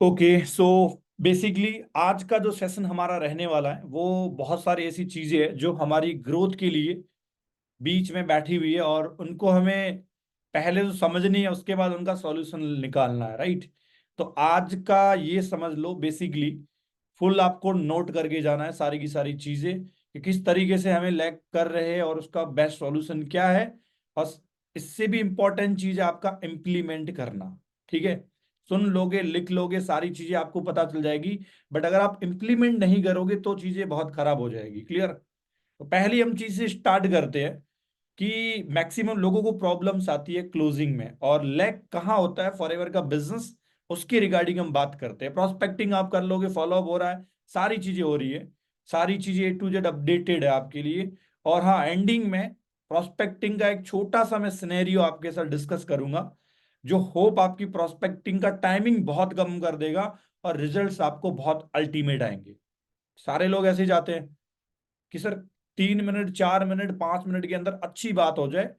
Okay so basically आज का जो सेशन हमारा रहने वाला है वो बहुत सारी ऐसी चीजें हैं जो हमारी ग्रोथ के लिए बीच में बैठी हुई है और उनको हमें पहले तो समझनी है, उसके बाद उनका सॉल्यूशन निकालना है, राइट। तो आज का ये समझ लो बेसिकली फुल आपको नोट करके जाना है सारी की सारी चीजें कि किस तरीके से हमें लैग कर रहे हैं और उसका बेस्ट सॉल्यूशन क्या है। और इससे भी इंपॉर्टेंट चीज है आपका इम्प्लीमेंट करना। ठीक है, सुन लोगे लिख लोगे सारी चीजें आपको पता चल जाएगी, बट अगर आप इम्प्लीमेंट नहीं करोगे तो चीजें बहुत खराब हो जाएगी। क्लियर। तो पहली हम चीज से स्टार्ट करते हैं कि मैक्सिमम लोगों को प्रॉब्लम्स आती है क्लोजिंग में और लैग कहाँ होता है फॉरएवर का बिजनेस, उसके रिगार्डिंग हम बात करते हैं। प्रोस्पेक्टिंग आप कर लोगे, फॉलोअप हो रहा है, सारी चीजें हो रही है, सारी चीजें ए टू जेड अपडेटेड है आपके लिए। और हाँ, एंडिंग में प्रोस्पेक्टिंग का एक छोटा सा मैं सिनेरियो आपके साथ डिस्कस करूंगा जो होप आपकी प्रोस्पेक्टिंग का टाइमिंग बहुत कम कर देगा और रिजल्ट्स आपको बहुत अल्टीमेट आएंगे। सारे लोग ऐसे ही जाते हैं कि सर 3 मिनट 4 मिनट 5 मिनट के अंदर अच्छी बात हो जाए।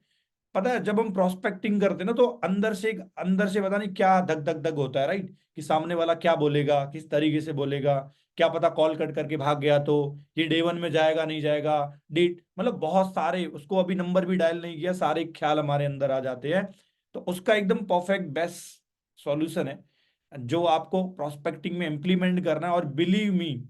पता है जब हम प्रोस्पेक्टिंग करते हैं ना तो अंदर से पता नहीं क्या धक धक धक होता है, राइट। कि सामने वाला क्या बोलेगा, किस तरीके से बोलेगा, क्या पता कॉल कट करके भाग गया तो ये डे 1 में जाएगा नहीं जाएगा, डेट मतलब बहुत सारे, उसको अभी नंबर भी डायल नहीं किया, सारे ख्याल हमारे अंदर आ जाते हैं। तो उसका एकदम परफेक्ट बेस्ट सॉल्यूशन है जो आपको प्रोस्पेक्टिंग में इंप्लीमेंट करना है। और बिलीव मी,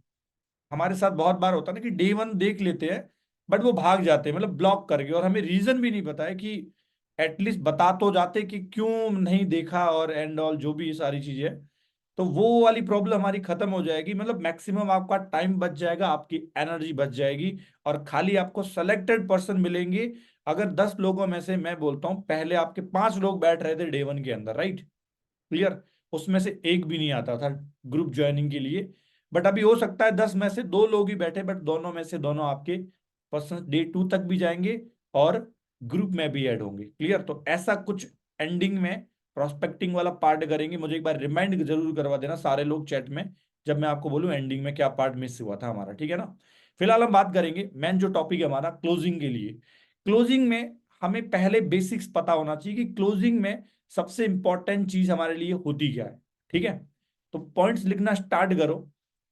हमारे साथ बहुत बार होता है ना कि डे 1 देख लेते हैं बट वो भाग जाते हैं, मतलब ब्लॉक करके, और हमें रीजन भी नहीं पता है कि एटलीस्ट बता तो जाते कि क्यों नहीं देखा और एंड ऑल जो भी ये सारी चीजें हैं। तो वो वाली प्रॉब्लम हमारी खत्म हो जाएगी, मतलब मैक्सिमम आपका टाइम बच जाएगा, आपकी एनर्जी बच जाएगी और खाली आपको सेलेक्टेड पर्सन मिलेंगे। अगर 10 लोगों में से मैं बोलता हूँ पहले आपके 5 लोग बैठ रहे थे डे 1 के अंदर, राइट। क्लियर। उसमें से एक भी नहीं आता था ग्रुप ज्वाइनिंग के लिए, बट अभी हो सकता है 10 में से 2 लोग ही बैठे, बट दोनों में से दोनों आपके पर्सन डे 2 तक भी जाएंगे और ग्रुप में भी ऐड होंगे। क्लियर। तो ऐसा कुछ एंडिंग में प्रोस्पेक्टिंग वाला पार्ट करेंगे, मुझे एक बार रिमाइंड जरूर करवा देना सारे लोग चैट में जब मैं आपको बोलूं एंडिंग में क्या पार्ट मिस हुआ था हमारा, ठीक है ना। फिलहाल हम बात करेंगे मेन जो टॉपिक है हमारा क्लोजिंग के लिए। क्लोजिंग में हमें पहले बेसिक्स पता होना चाहिए कि क्लोजिंग में सबसे इंपॉर्टेंट चीज हमारे लिए होती क्या है। ठीक है, तो पॉइंट्स लिखना स्टार्ट करो।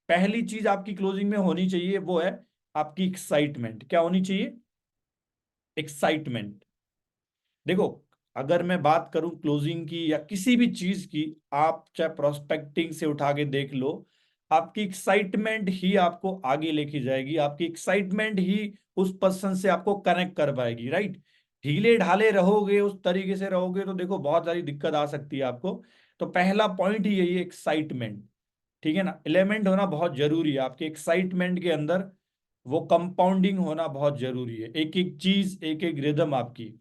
पहली चीज आपकी क्लोजिंग में होनी चाहिए वो है आपकी एक्साइटमेंट। क्या होनी चाहिए? एक्साइटमेंट। देखो, अगर मैं बात करूं क्लोजिंग की या किसी भी चीज की, आप चाहे प्रोस्पेक्टिंग से उठा के देख लो, आपकी एक्साइटमेंट ही आपको आगे लेके जाएगी, आपकी एक्साइटमेंट ही उस पर्सन से आपको कनेक्ट कर पाएगी, राइट। ढीले ढाले रहोगे, उस तरीके से रहोगे तो देखो बहुत सारी दिक्कत आ सकती है आपको। तो पहला पॉइंट ही यही है, एक्साइटमेंट। ठीक है ना, एलिमेंट होना बहुत जरूरी है आपके एक्साइटमेंट के अंदर। वो कंपाउंडिंग होना बहुत जरूरी है, एक एक चीज एक एक रिदम आपकी।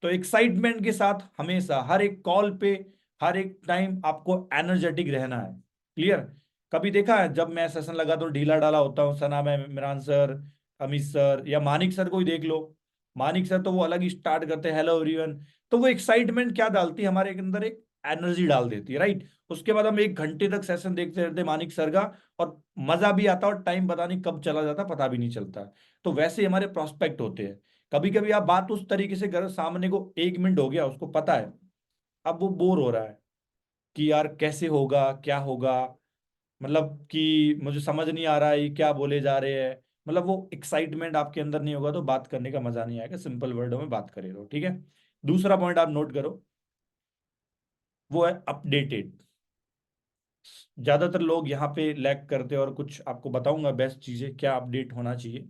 तो एक्साइटमेंट के साथ हमेशा हर एक कॉल पे, हर एक टाइम आपको एनर्जेटिक रहना है। क्लियर। कभी देखा है जब मैं सेशन लगा तो ढीला डाला होता हूँ, सना में इमरान सर, अमित सर या मानिक सर को ही देख लो। मानिक सर तो वो अलग ही स्टार्ट करते हैं, हेलो एवरीवन। तो वो एक्साइटमेंट क्या डालती है हमारे अंदर, एक एनर्जी डाल देती है, राइट। उसके बाद हम 1 घंटे तक सेशन देखते रहते हैं मानिक सर का, और मजा भी आता है और टाइम पता नहीं कब चला जाता पता भी नहीं चलता। तो वैसे ही हमारे प्रोस्पेक्ट होते हैं। कभी कभी आप बात उस तरीके से करो, सामने को 1 मिनट हो गया उसको पता है, अब वो बोर हो रहा है कि यार कैसे होगा क्या होगा, मतलब कि मुझे समझ नहीं आ रहा है ये क्या बोले जा रहे हैं। मतलब वो एक्साइटमेंट आपके अंदर नहीं होगा तो बात करने का मजा नहीं आएगा, सिंपल वर्डों में बात करे रहो, ठीक है। दूसरा पॉइंट आप नोट करो, वो है अपडेटेड। ज्यादातर लोग यहाँ पे लैग करते हैं और कुछ आपको बताऊंगा बेस्ट चीजें क्या अपडेट होना चाहिए।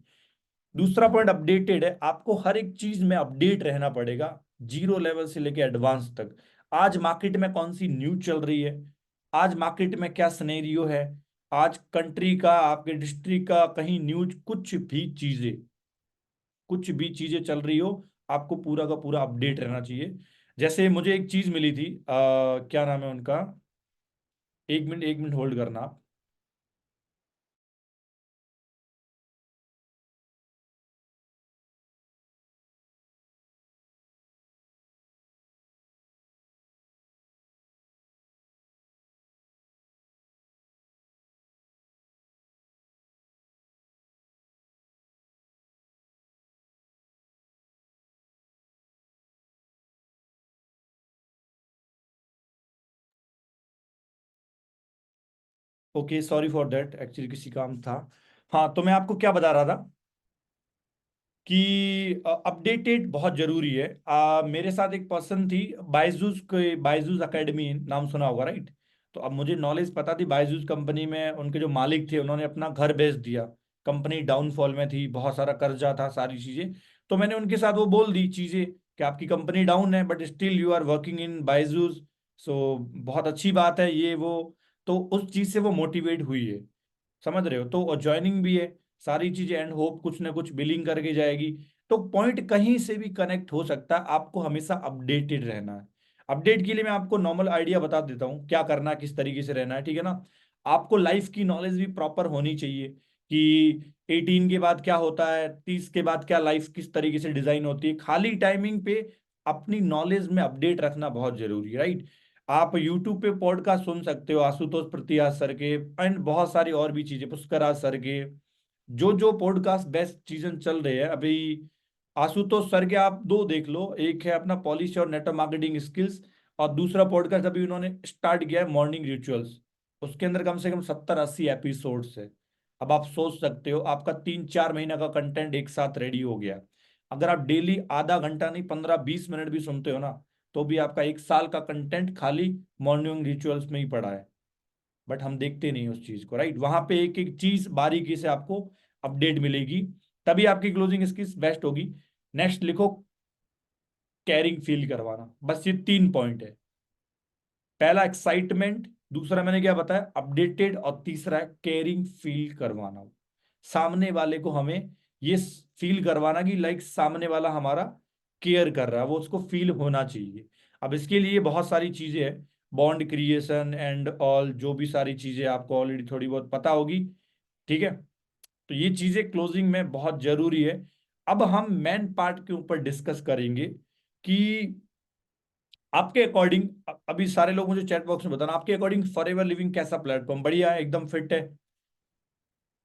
दूसरा पॉइंट अपडेटेड है, आपको हर एक चीज में अपडेट रहना पड़ेगा, जीरो लेवल से लेके एडवांस तक। आज मार्केट में कौन सी न्यूज चल रही है, आज मार्केट में क्या सिनेरियो है, आज कंट्री का आपके डिस्ट्रिक्ट का कहीं न्यूज, कुछ भी चीजें चल रही हो, आपको पूरा का पूरा अपडेट रहना चाहिए। जैसे मुझे एक चीज मिली थी, क्या नाम है उनका, 1 मिनट 1 मिनट होल्ड करना आप। Okay, sorry for that, actually किसी काम था। हाँ, तो मैं आपको क्या बता रहा था कि अपडेटेड बहुत जरूरी है। मेरे साथ एक पर्सन थी, बायजूस के, बायजूस एकेडमी नाम सुना होगा, राइट? तो अब मुझे नॉलेज पता थी, बायजूस कंपनी में उनके जो मालिक थे उन्होंने अपना घर बेच दिया, कंपनी डाउनफॉल में थी, बहुत सारा कर्जा था, सारी चीजें। तो मैंने उनके साथ वो बोल दी चीजें कि आपकी कंपनी डाउन है but still you are working in Byju's, so बहुत अच्छी बात है ये वो। तो उस चीज से वो मोटिवेट हुई है, समझ रहे हो? तो और ज्वाइनिंग भी है, सारी चीजें, एंड होप कुछ ना कुछ बिलिंग करके जाएगी। तो पॉइंट कहीं से भी कनेक्ट हो सकता है, आपको हमेशा अपडेटेड रहना है। अपडेट के लिए मैं आपको नॉर्मल आइडिया बता देता हूँ क्या करना है, किस तरीके से रहना है, ठीक है ना? आपको लाइफ की नॉलेज भी प्रॉपर होनी चाहिए कि 18 के बाद क्या होता है, 30 के बाद क्या लाइफ किस तरीके से डिजाइन होती है। खाली टाइमिंग पे अपनी नॉलेज में अपडेट रखना बहुत जरूरी है, राइट? आप यूट्यूब पे पॉडकास्ट सुन सकते हो, आशुतोष प्रत्याश सर के, एंड बहुत सारी और भी चीजें, पुष्कराज सर के, जो जो पॉडकास्ट बेस्ट चीजन चल रहे हैं अभी। आशुतोष सर के आप दो देख लो, एक है अपना पॉलिश और नेटवर्क मार्केटिंग स्किल्स, और दूसरा पॉडकास्ट अभी उन्होंने स्टार्ट किया है, मॉर्निंग रिचुअल्स। उसके अंदर कम से कम 70-80 एपिसोड्स है। अब आप सोच सकते हो, आपका 3-4 महीना का कंटेंट एक साथ रेडी हो गया। अगर आप डेली आधा घंटा नहीं, 15-20 मिनट भी सुनते हो ना, तो भी आपका 1 साल का कंटेंट खाली मॉर्निंग रिचुअल्स में ही पड़ा है। बट हम देखते नहीं उस चीज को, राइट? वहां पे एक एक चीज बारीकी से आपको अपडेट मिलेगी, तभी आपकी क्लोजिंग स्किल्स बेस्ट होगी। नेक्स्ट लिखो, कैरिंग फील करवाना। बस ये 3 पॉइंट है। पहला एक्साइटमेंट, दूसरा मैंने क्या बताया, अपडेटेड, और तीसरा है केयरिंग फील करवाना। सामने वाले को हमें ये फील करवाना कि लाइक सामने वाला हमारा केयर कर रहा है, वो उसको फील होना चाहिए। अब इसके लिए बहुत सारी चीजें हैं, बॉन्ड क्रिएशन एंड ऑल, जो भी सारी चीजें आपको ऑलरेडी थोड़ी बहुत पता होगी, ठीक है? तो ये चीजें क्लोजिंग में बहुत जरूरी है। अब हम मेन पार्ट के ऊपर डिस्कस करेंगे कि आपके अकॉर्डिंग, अभी सारे लोग मुझे चैट बॉक्स में बताना, आपके अकॉर्डिंग फॉरएवर लिविंग कैसा प्लेटफॉर्म? बढ़िया है, एकदम फिट है,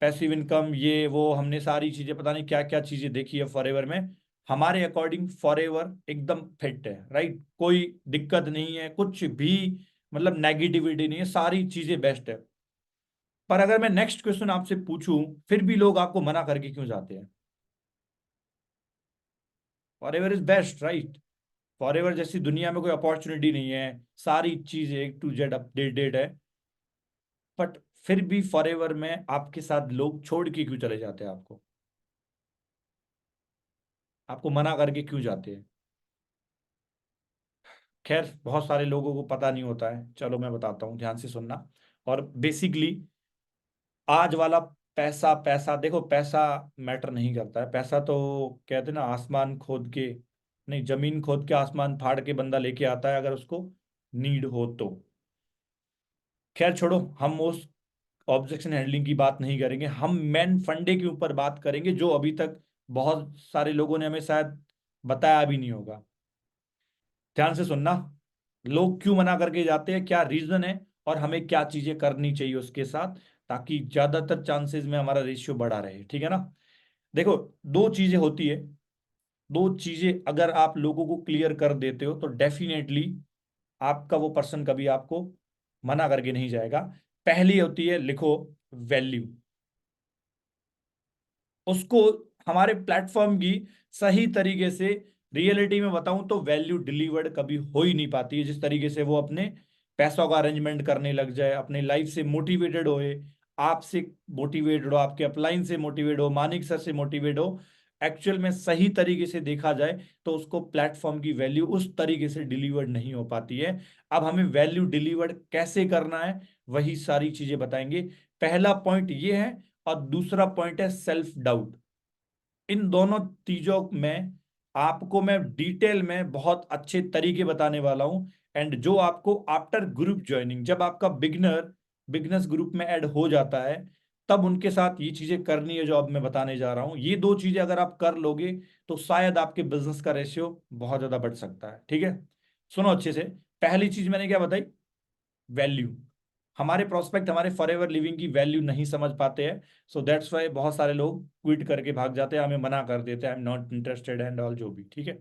पैसिव इनकम ये वो, हमने सारी चीजें पता नहीं क्या क्या चीजें देखी है फॉरएवर में। हमारे अकॉर्डिंग फॉरएवर एकदम फिट है, राइट? कोई दिक्कत नहीं है कुछ भी, मतलब नेगेटिविटी नहीं है, सारी चीजें बेस्ट है। पर अगर मैं नेक्स्ट क्वेश्चन आपसे पूछूं, फिर भी लोग आपको मना करके क्यों जाते हैं? Forever is best, right? Forever जैसी दुनिया में कोई अपॉर्चुनिटी नहीं है, सारी चीजें A to Z अपडेटेड है। बट फिर भी फॉरएवर में आपके साथ लोग छोड़ के क्यों चले जाते हैं आपको? आपको मना करके क्यों जाते हैं? खैर, बहुत सारे लोगों को पता नहीं होता है, चलो मैं बताता हूँ, ध्यान से सुनना। और बेसिकली आज वाला पैसा, पैसा देखो, पैसा मैटर नहीं करता है। पैसा तो कहते हैं ना, आसमान खोद के, नहीं, जमीन खोद के आसमान फाड़ के बंदा लेके आता है, अगर उसको नीड हो तो। खैर छोड़ो, हम उस ऑब्जेक्शन हैंडलिंग की बात नहीं करेंगे, हम मेन फंडे के ऊपर बात करेंगे, जो अभी तक बहुत सारे लोगों ने हमें शायद बताया भी नहीं होगा। ध्यान से सुनना, लोग क्यों मना करके जाते हैं, क्या रीजन है, और हमें क्या चीजें करनी चाहिए उसके साथ, ताकि ज्यादातर चांसेस में हमारा रेशियो बढ़ा रहे, ठीक है ना? देखो, दो चीजें होती है, दो चीजें अगर आप लोगों को क्लियर कर देते हो तो डेफिनेटली आपका वो पर्सन कभी आपको मना करके नहीं जाएगा। पहली होती है, लिखो, वैल्यू। उसको हमारे प्लेटफॉर्म की सही तरीके से, रियलिटी में बताऊं तो वैल्यू डिलीवर्ड कभी हो ही नहीं पाती है। जिस तरीके से वो अपने पैसों का अरेंजमेंट करने लग जाए, अपने लाइफ से मोटिवेटेड होए, आपसे मोटिवेटेड हो, आपके अपलाइन से मोटिवेट हो, मानिक सर से मोटिवेट हो, एक्चुअल में सही तरीके से देखा जाए तो उसको प्लेटफॉर्म की वैल्यू उस तरीके से डिलीवर्ड नहीं हो पाती है। अब हमें वैल्यू डिलीवर्ड कैसे करना है, वही सारी चीजें बताएंगे। पहला पॉइंट ये है, और दूसरा पॉइंट है सेल्फ डाउट। इन दोनों चीजों में आपको मैं डिटेल में बहुत अच्छे तरीके बताने वाला हूं। एंड जो आपको आफ्टर ग्रुप ज्वाइनिंग, जब आपका बिगनर्स ग्रुप में ऐड हो जाता है, तब उनके साथ ये चीजें करनी है जो अब मैं बताने जा रहा हूं। ये दो चीजें अगर आप कर लोगे तो शायद आपके बिजनेस का रेशियो बहुत ज्यादा बढ़ सकता है, ठीक है? सुनो अच्छे से। पहली चीज मैंने क्या बताई, वैल्यू। हमारे प्रोस्पेक्ट हमारे फॉरएवर लिविंग की वैल्यू नहीं समझ पाते हैं, सो दैट्स वाई बहुत सारे लोग क्विट करके भाग जाते हैं, हमें मना कर देते हैं, I am not interested and all, जो भी, ठीक है?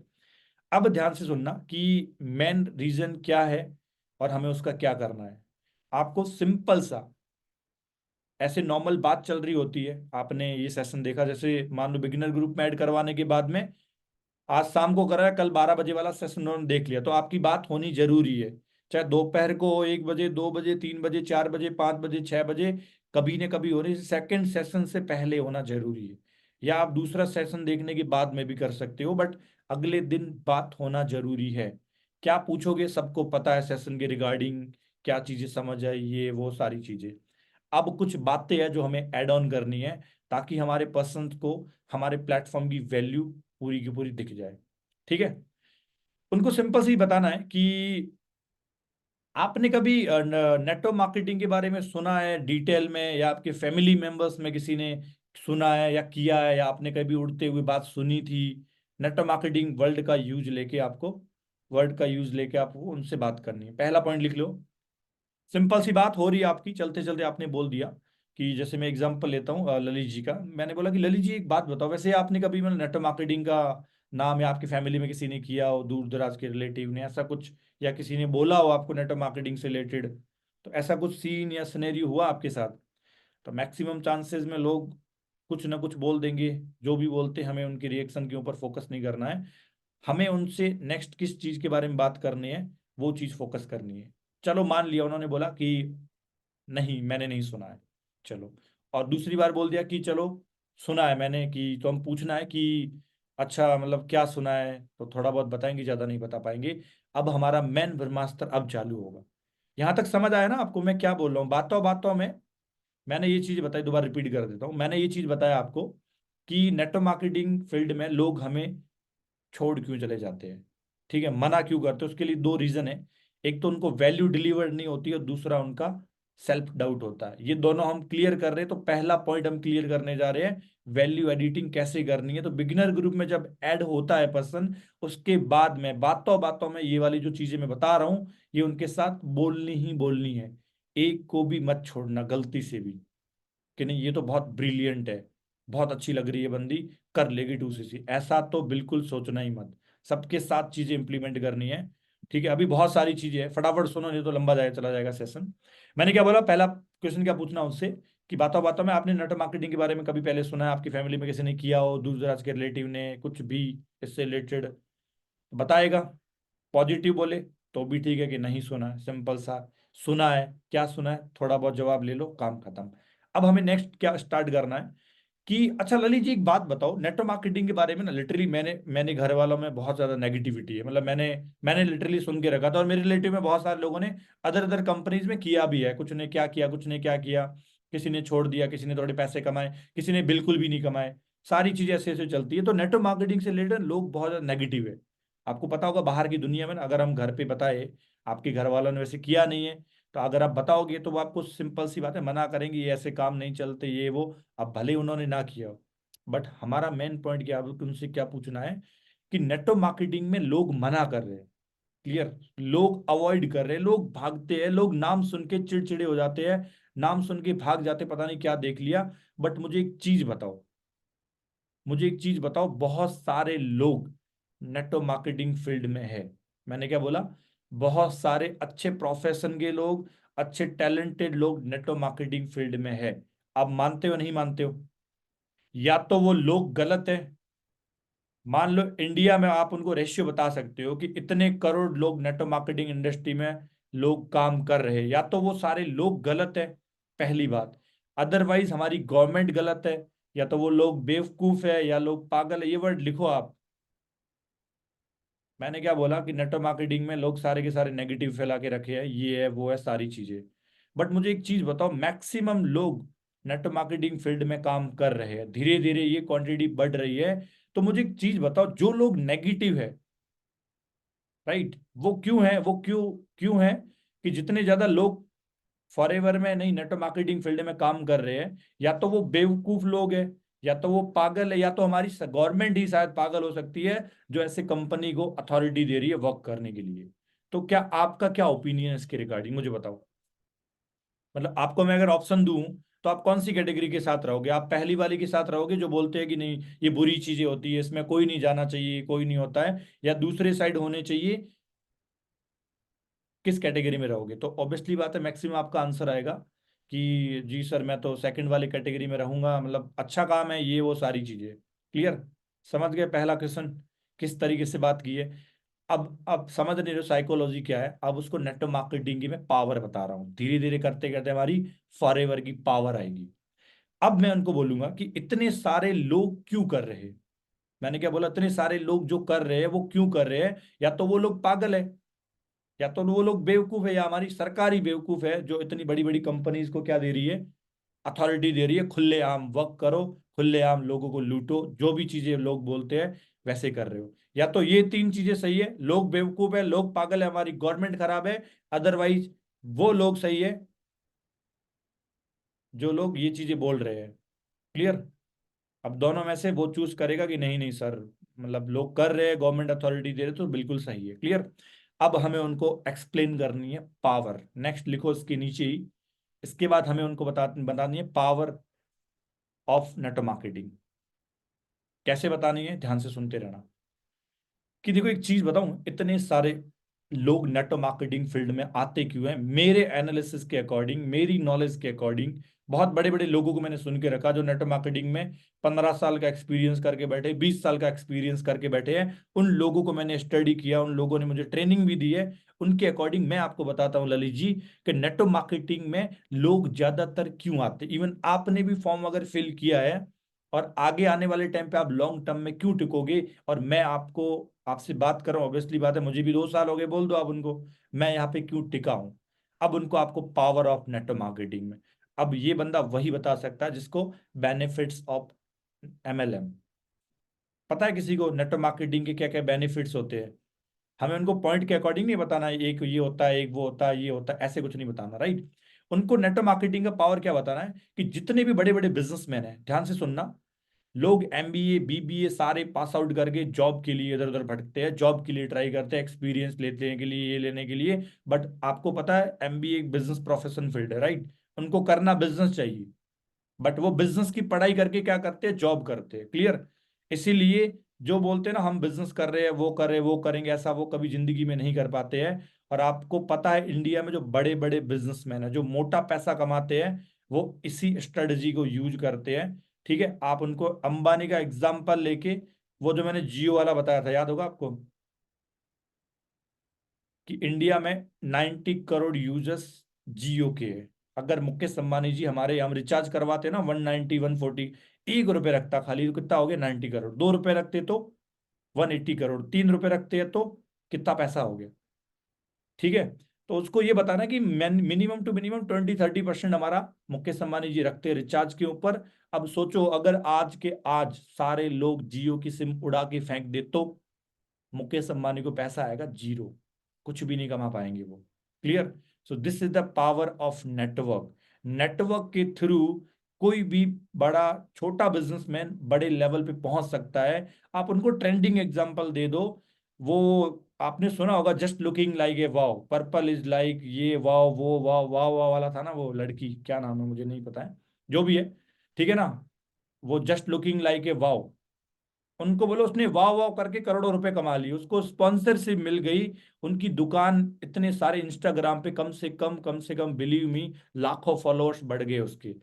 अब ध्यान से सुनना कि मेन रीजन क्या है और हमें उसका क्या करना है। आपको सिंपल सा ऐसे नॉर्मल बात चल रही होती है, आपने ये सेशन देखा, जैसे मान लो बिगिनर ग्रुप में ऐड करवाने के बाद में आज शाम को करा है, कल 12 बजे वाला सेशन उन्होंने देख लिया, तो आपकी बात होनी जरूरी है। चाहे दोपहर को 1 बजे, 2 बजे, 3 बजे, 4 बजे, 5 बजे, 6 बजे, कभी न कभी होने, सेकंड सेशन से पहले होना जरूरी है। या आप दूसरा सेशन देखने के बाद में भी कर सकते हो, बट अगले दिन बात होना जरूरी है। क्या पूछोगे सबको पता है सेशन के रिगार्डिंग, क्या चीजें समझ आई, ये वो सारी चीजें। अब कुछ बातें हैं जो हमें ऐड ऑन करनी है, ताकि हमारे पर्सन को हमारे प्लेटफॉर्म की वैल्यू पूरी की पूरी दिख जाए। ठीक है। उनको सिंपल सी बताना है कि आपने कभी नेटवर्क मार्केटिंग के बारे में सुना है डिटेल में, या आपके फैमिली मेंबर्स में किसी ने सुना है या किया है, या आपने कभी उड़ते हुए बात सुनी थी। नेटवर्क मार्केटिंग वर्ल्ड का यूज लेके आपको, वर्ड का यूज लेके आपको उनसे बात करनी है। पहला पॉइंट लिख लो। सिंपल सी बात हो रही है आपकी, चलते चलते आपने बोल दिया कि जैसे मैं एग्जांपल लेता हूँ ललित जी का। मैंने बोला कि ललित जी एक बात बताओ, वैसे आपने कभी मतलब नेटवर्क मार्केटिंग का नाम, या आपकी फैमिली में किसी ने किया हो, दूर दराज के रिलेटिव ने ऐसा कुछ, या किसी ने बोला हो आपको नेटवर्क मार्केटिंग से रिलेटेड, तो ऐसा कुछ सीन या सिनेरियो हुआ आपके साथ? तो मैक्सिमम चांसेस में लोग कुछ ना कुछ बोल देंगे। जो भी बोलते हैं, हमें उनके रिएक्शन के ऊपर फोकस नहीं करना है, हमें उनसे नेक्स्ट किस चीज के बारे में बात करनी है वो चीज फोकस करनी है। चलो मान लिया उन्होंने बोला कि नहीं मैंने नहीं सुना है, चलो। और दूसरी बार बोल दिया कि चलो सुना है मैंने, कि तो हम पूछना है कि अच्छा मतलब क्या सुना है, तो थोड़ा बहुत बताएंगे, ज्यादा नहीं बता पाएंगे। अब हमारा मेन ब्रह्मास्त्र अब चालू होगा। यहां तक समझ आया ना आपको मैं क्या बोल रहा हूँ? बातों बातों में मैंने ये चीज बताई, दोबारा रिपीट कर देता हूँ। मैंने ये चीज बताया आपको कि नेटवर्क मार्केटिंग फील्ड में लोग हमें छोड़ क्यों चले जाते हैं, ठीक है, मना क्यों करते हैं, उसके लिए दो रीजन है। एक तो उनको वैल्यू डिलीवर नहीं होती, और दूसरा उनका सेल्फ डाउट होता है। ये दोनों हम क्लियर कर रहे हैं, तो पहला पॉइंट हम क्लियर करने जा रहे हैं, वैल्यू एडिटिंग कैसे करनी है। तो बिगिनर ग्रुप में जब ऐड होता है पर्सन, उसके बाद में बातों बातों में ये वाली जो चीजें मैं बता रहा हूँ, ये उनके साथ बोलनी ही बोलनी है। एक को भी मत छोड़ना गलती से भी, कि नहीं ये तो बहुत ब्रिलियंट है, बहुत अच्छी लग रही है बंदी, कर लेगी 2cc, ऐसा तो बिल्कुल सोचना ही मत। सबके साथ चीजें इंप्लीमेंट करनी है। ठीक है, अभी बहुत सारी चीजें हैं, फटाफट सुनो नहीं तो लंबा जाए चला जाएगा सेशन। मैंने क्या बोला, पहला क्वेश्चन क्या पूछना उससे, कि बातों बातों में आपने नेटवर्क मार्केटिंग के बारे में कभी पहले सुना है, आपकी फैमिली में किसी ने किया हो, दूर दराज के रिलेटिव ने कुछ भी इससे रिलेटेड बताएगा। पॉजिटिव बोले तो भी ठीक है, कि नहीं सुना है, सिंपल सा। सुना है, क्या सुना है, थोड़ा बहुत जवाब ले लो, काम खत्म। अब हमें नेक्स्ट क्या स्टार्ट करना है कि अच्छा ललित जी एक बात बताओ, नेटवर्क मार्केटिंग के बारे में ना लिटरली मैंने घर वालों में बहुत ज्यादा नेगेटिविटी है, मतलब मैंने लिटरली सुन के रखा था, और मेरे रिलेटिव में बहुत सारे लोगों ने अदर अदर कंपनीज में किया भी है, कुछ ने क्या किया, कुछ ने क्या किया, किसी ने छोड़ दिया, किसी ने थोड़े पैसे कमाए, किसी ने बिल्कुल भी नहीं कमाए। सारी चीजें ऐसे ऐसे चलती है। तो नेटवर्क मार्केटिंग से रिलेटेड लोग बहुत ज्यादा नेगेटिव है। आपको पता होगा बाहर की दुनिया में ना, अगर हम घर पे बताए, आपके घर वालों ने वैसे किया नहीं है, तो अगर आप बताओगे तो वो आपको सिंपल सी बात है मना करेंगे, ये ऐसे काम नहीं चलते, ये वो। अब भले उन्होंने ना किया हो, बट हमारा मेन पॉइंट क्या है, उनसे क्या पूछना है कि नेटवर्क मार्केटिंग में लोग मना कर रहे हैं, क्लियर, लोग अवॉइड कर रहे हैं, लोग भागते हैं, लोग नाम सुन के चिड़चिड़े हो जाते हैं, नाम सुन के भाग जाते, पता नहीं क्या देख लिया। बट मुझे एक चीज बताओ, मुझे एक चीज बताओ, बहुत सारे लोग नेटवर्क मार्केटिंग फील्ड में है। मैंने क्या बोला? बहुत सारे अच्छे प्रोफेशन के लोग, अच्छे टैलेंटेड लोग नेटवर्क मार्केटिंग फील्ड में है। आप मानते हो नहीं मानते हो? या तो वो लोग गलत है, मान लो इंडिया में आप उनको रेशियो बता सकते हो कि इतने करोड़ लोग नेटवर्क मार्केटिंग इंडस्ट्री में लोग काम कर रहे हैं, या तो वो सारे लोग गलत है, पहली बात। अदरवाइज हमारी गवर्नमेंट गलत है, या तो वो लोग बेवकूफ है, या लोग पागल है, ये वर्ड लिखो आप। मैंने क्या बोला कि नेटवर्क मार्केटिंग में लोग सारे के सारे नेगेटिव फैला के रखे हैं, ये है वो है सारी चीजें। बट मुझे एक चीज बताओ, मैक्सिमम लोग नेटवर्क मार्केटिंग फील्ड में काम कर रहे हैं, धीरे धीरे ये क्वांटिटी बढ़ रही है। तो मुझे एक चीज बताओ, जो लोग नेगेटिव है, राइट, वो क्यों है, वो क्यों क्यों है कि जितने ज्यादा लोग फॉरएवर में नहीं नेटवर्क मार्केटिंग फील्ड में काम कर रहे हैं, या तो वो बेवकूफ लोग हैं, या तो वो पागल है, या तो हमारी गवर्नमेंट ही शायद पागल हो सकती है, जो ऐसे कंपनी को अथॉरिटी दे रही है वर्क करने के लिए। तो क्या आपका क्या ओपिनियन है इसके रिगार्डिंग, मुझे बताओ। मतलब आपको मैं अगर ऑप्शन दूं, तो आप कौन सी कैटेगरी के साथ रहोगे? आप पहली वाली के साथ रहोगे जो बोलते हैं कि नहीं ये बुरी चीजें होती है, इसमें कोई नहीं जाना चाहिए, कोई नहीं होता है, या दूसरे साइड होने चाहिए, किस कैटेगरी में रहोगे? तो ऑब्वियसली बात है मैक्सिमम आपका आंसर आएगा कि जी सर मैं तो सेकंड वाली कैटेगरी में रहूंगा, मतलब अच्छा काम है ये वो सारी चीजें। क्लियर? समझ गए पहला क्वेश्चन किस तरीके से बात की है? अब समझ नहीं रहे साइकोलॉजी क्या है, अब उसको नेटवर्क मार्केटिंग की मैं पावर बता रहा हूँ, धीरे धीरे करते करते हमारी फॉरएवर की पावर आएगी। अब मैं उनको बोलूंगा कि इतने सारे लोग क्यों कर रहे हैं। मैंने क्या बोला? इतने सारे लोग जो कर रहे हैं वो क्यों कर रहे हैं? या तो वो लोग पागल है, या तो वो लोग बेवकूफ है, या हमारी सरकार ही बेवकूफ है जो इतनी बड़ी बड़ी कंपनीज को क्या दे रही है, अथॉरिटी दे रही है, खुलेआम वर्क करो, खुलेआम लोगों को लूटो, जो भी चीजें लोग बोलते हैं वैसे कर रहे हो। या तो ये तीन चीजें सही है, लोग बेवकूफ है, लोग पागल है, हमारी गवर्नमेंट खराब है, अदरवाइज वो लोग सही है जो लोग ये चीजें बोल रहे हैं। क्लियर? अब दोनों में से वो चूज करेगा कि नहीं नहीं सर, मतलब लोग कर रहे हैं, गवर्नमेंट अथॉरिटी दे रहे तो बिल्कुल सही है। क्लियर? अब हमें उनको एक्सप्लेन करनी है पावर, नेक्स्ट लिखो इसके नीचे ही। इसके बाद हमें उनको बतानी है पावर ऑफ नेटवर्क मार्केटिंग। कैसे बतानी है, ध्यान से सुनते रहना। कि देखो एक चीज बताऊं, इतने सारे लोग नेटवर्क मार्केटिंग फील्ड में आते क्यों हैं? मेरे एनालिसिस के अकॉर्डिंग, मेरी नॉलेज के अकॉर्डिंग, बहुत बड़े बड़े लोगों को मैंने सुन के रखा जो नेटवर्क मार्केटिंग में 15 साल का एक्सपीरियंस करके बैठे, 20 साल का एक्सपीरियंस करके बैठे हैं। उन लोगों को मैंने स्टडी किया, उन लोगों ने मुझे ट्रेनिंग भी दी है। उनके अकॉर्डिंग मैं आपको बताता हूँ ललित जी कि नेटवर्क मार्केटिंग में लोग ज्यादातर क्यों आते। इवन आपने भी फॉर्म अगर फिल किया है और आगे आने वाले टाइम पे आप लॉन्ग टर्म में क्यों टिकोगे, और मैं आपको आपसे बात कर रहा हूँ, ऑब्वियसली बात है, मुझे भी 2 साल हो गए, बोल दो आप उनको मैं यहाँ पे क्यों टिका हूँ। अब उनको आपको पावर ऑफ नेटवर्क मार्केटिंग में, अब ये बंदा वही बता सकता है जिसको बेनिफिट्स ऑफ MLM पता है। किसी को नेटवर्क मार्केटिंग के क्या क्या बेनिफिट्स होते हैं, हमें उनको पॉइंट के अकॉर्डिंग नहीं बताना है, एक ये होता है, एक वो होता है, ये होता है, ऐसे कुछ नहीं बताना, राइट? उनको नेटवर्क मार्केटिंग का पावर क्या बताना है कि जितने भी बड़े बड़े बिजनेसमैन हैं, ध्यान से सुनना, लोग MBA BBA सारे पास आउट करके जॉब के लिए इधर उधर भटकते हैं, जॉब के लिए ट्राई करते हैं, एक्सपीरियंस लेते हैं के लिए, ये लेने के लिए। बट आपको पता है MBA एक बिजनेस प्रोफेशन फील्ड है, राइट? उनको करना बिजनेस चाहिए, बट वो बिजनेस की पढ़ाई करके क्या करते हैं, जॉब करते हैं। क्लियर? इसीलिए जो बोलते हैं ना हम बिजनेस कर रहे हैं, वो कर रहे हैं, वो करेंगे, ऐसा वो कभी जिंदगी में नहीं कर पाते हैं। और आपको पता है इंडिया में जो बड़े बड़े बिजनेसमैन है, जो मोटा पैसा कमाते हैं, वो इसी स्ट्रेटजी को यूज करते हैं। ठीक है? आप उनको अंबानी का एग्जाम्पल लेके, वो जो मैंने जियो वाला बताया था, याद होगा आपको, कि इंडिया में 90 करोड़ यूजर्स जियो के हैं। अगर मुकेश अंबानी जी हमारे हम रिचार्ज करवाते ना 190 140, 1 रुपए रखता खाली, तो कितना हो गया? 90 करोड़। 2 रुपए रखते तो 180 करोड़। 3 रुपए रखते हैं तो कितना पैसा हो गया? ठीक है? तो उसको ये बताना कि मिनिमम टू मिनिमम 20-30% हमारा मुकेश अंबानी जी रखते हैं रिचार्ज के ऊपर। अब सोचो अगर आज के आज सारे लोग जियो की सिम उड़ा के फेंक दे तो मुकेश अंबानी को पैसा आएगा जीरो, कुछ भी नहीं कमा पाएंगे वो। Clear? So this is the power of network. Network के थ्रू कोई भी बड़ा छोटा बिजनेसमैन बड़े लेवल पे पहुंच सकता है। आप उनको ट्रेंडिंग एग्जांपल दे दो, वो आपने सुना होगा just looking like a wow, purple is like ये वाव, वो वाव वाव वाव वाला था ना, वो लड़की क्या नाम है मुझे नहीं पता है, जो भी है, ठीक है ना, वो जस्ट लुकिंग लाइक ए वाव, उनको बोलो उसने वाह वाह करके करोड़ों रुपए कमा लिए, उसको स्पॉन्सरशिप मिल गई, उनकी दुकान इतने सारे इंस्टाग्राम पे कम से कम बिलीव मी लाखों फॉलोअर्स बढ़ गए उसके।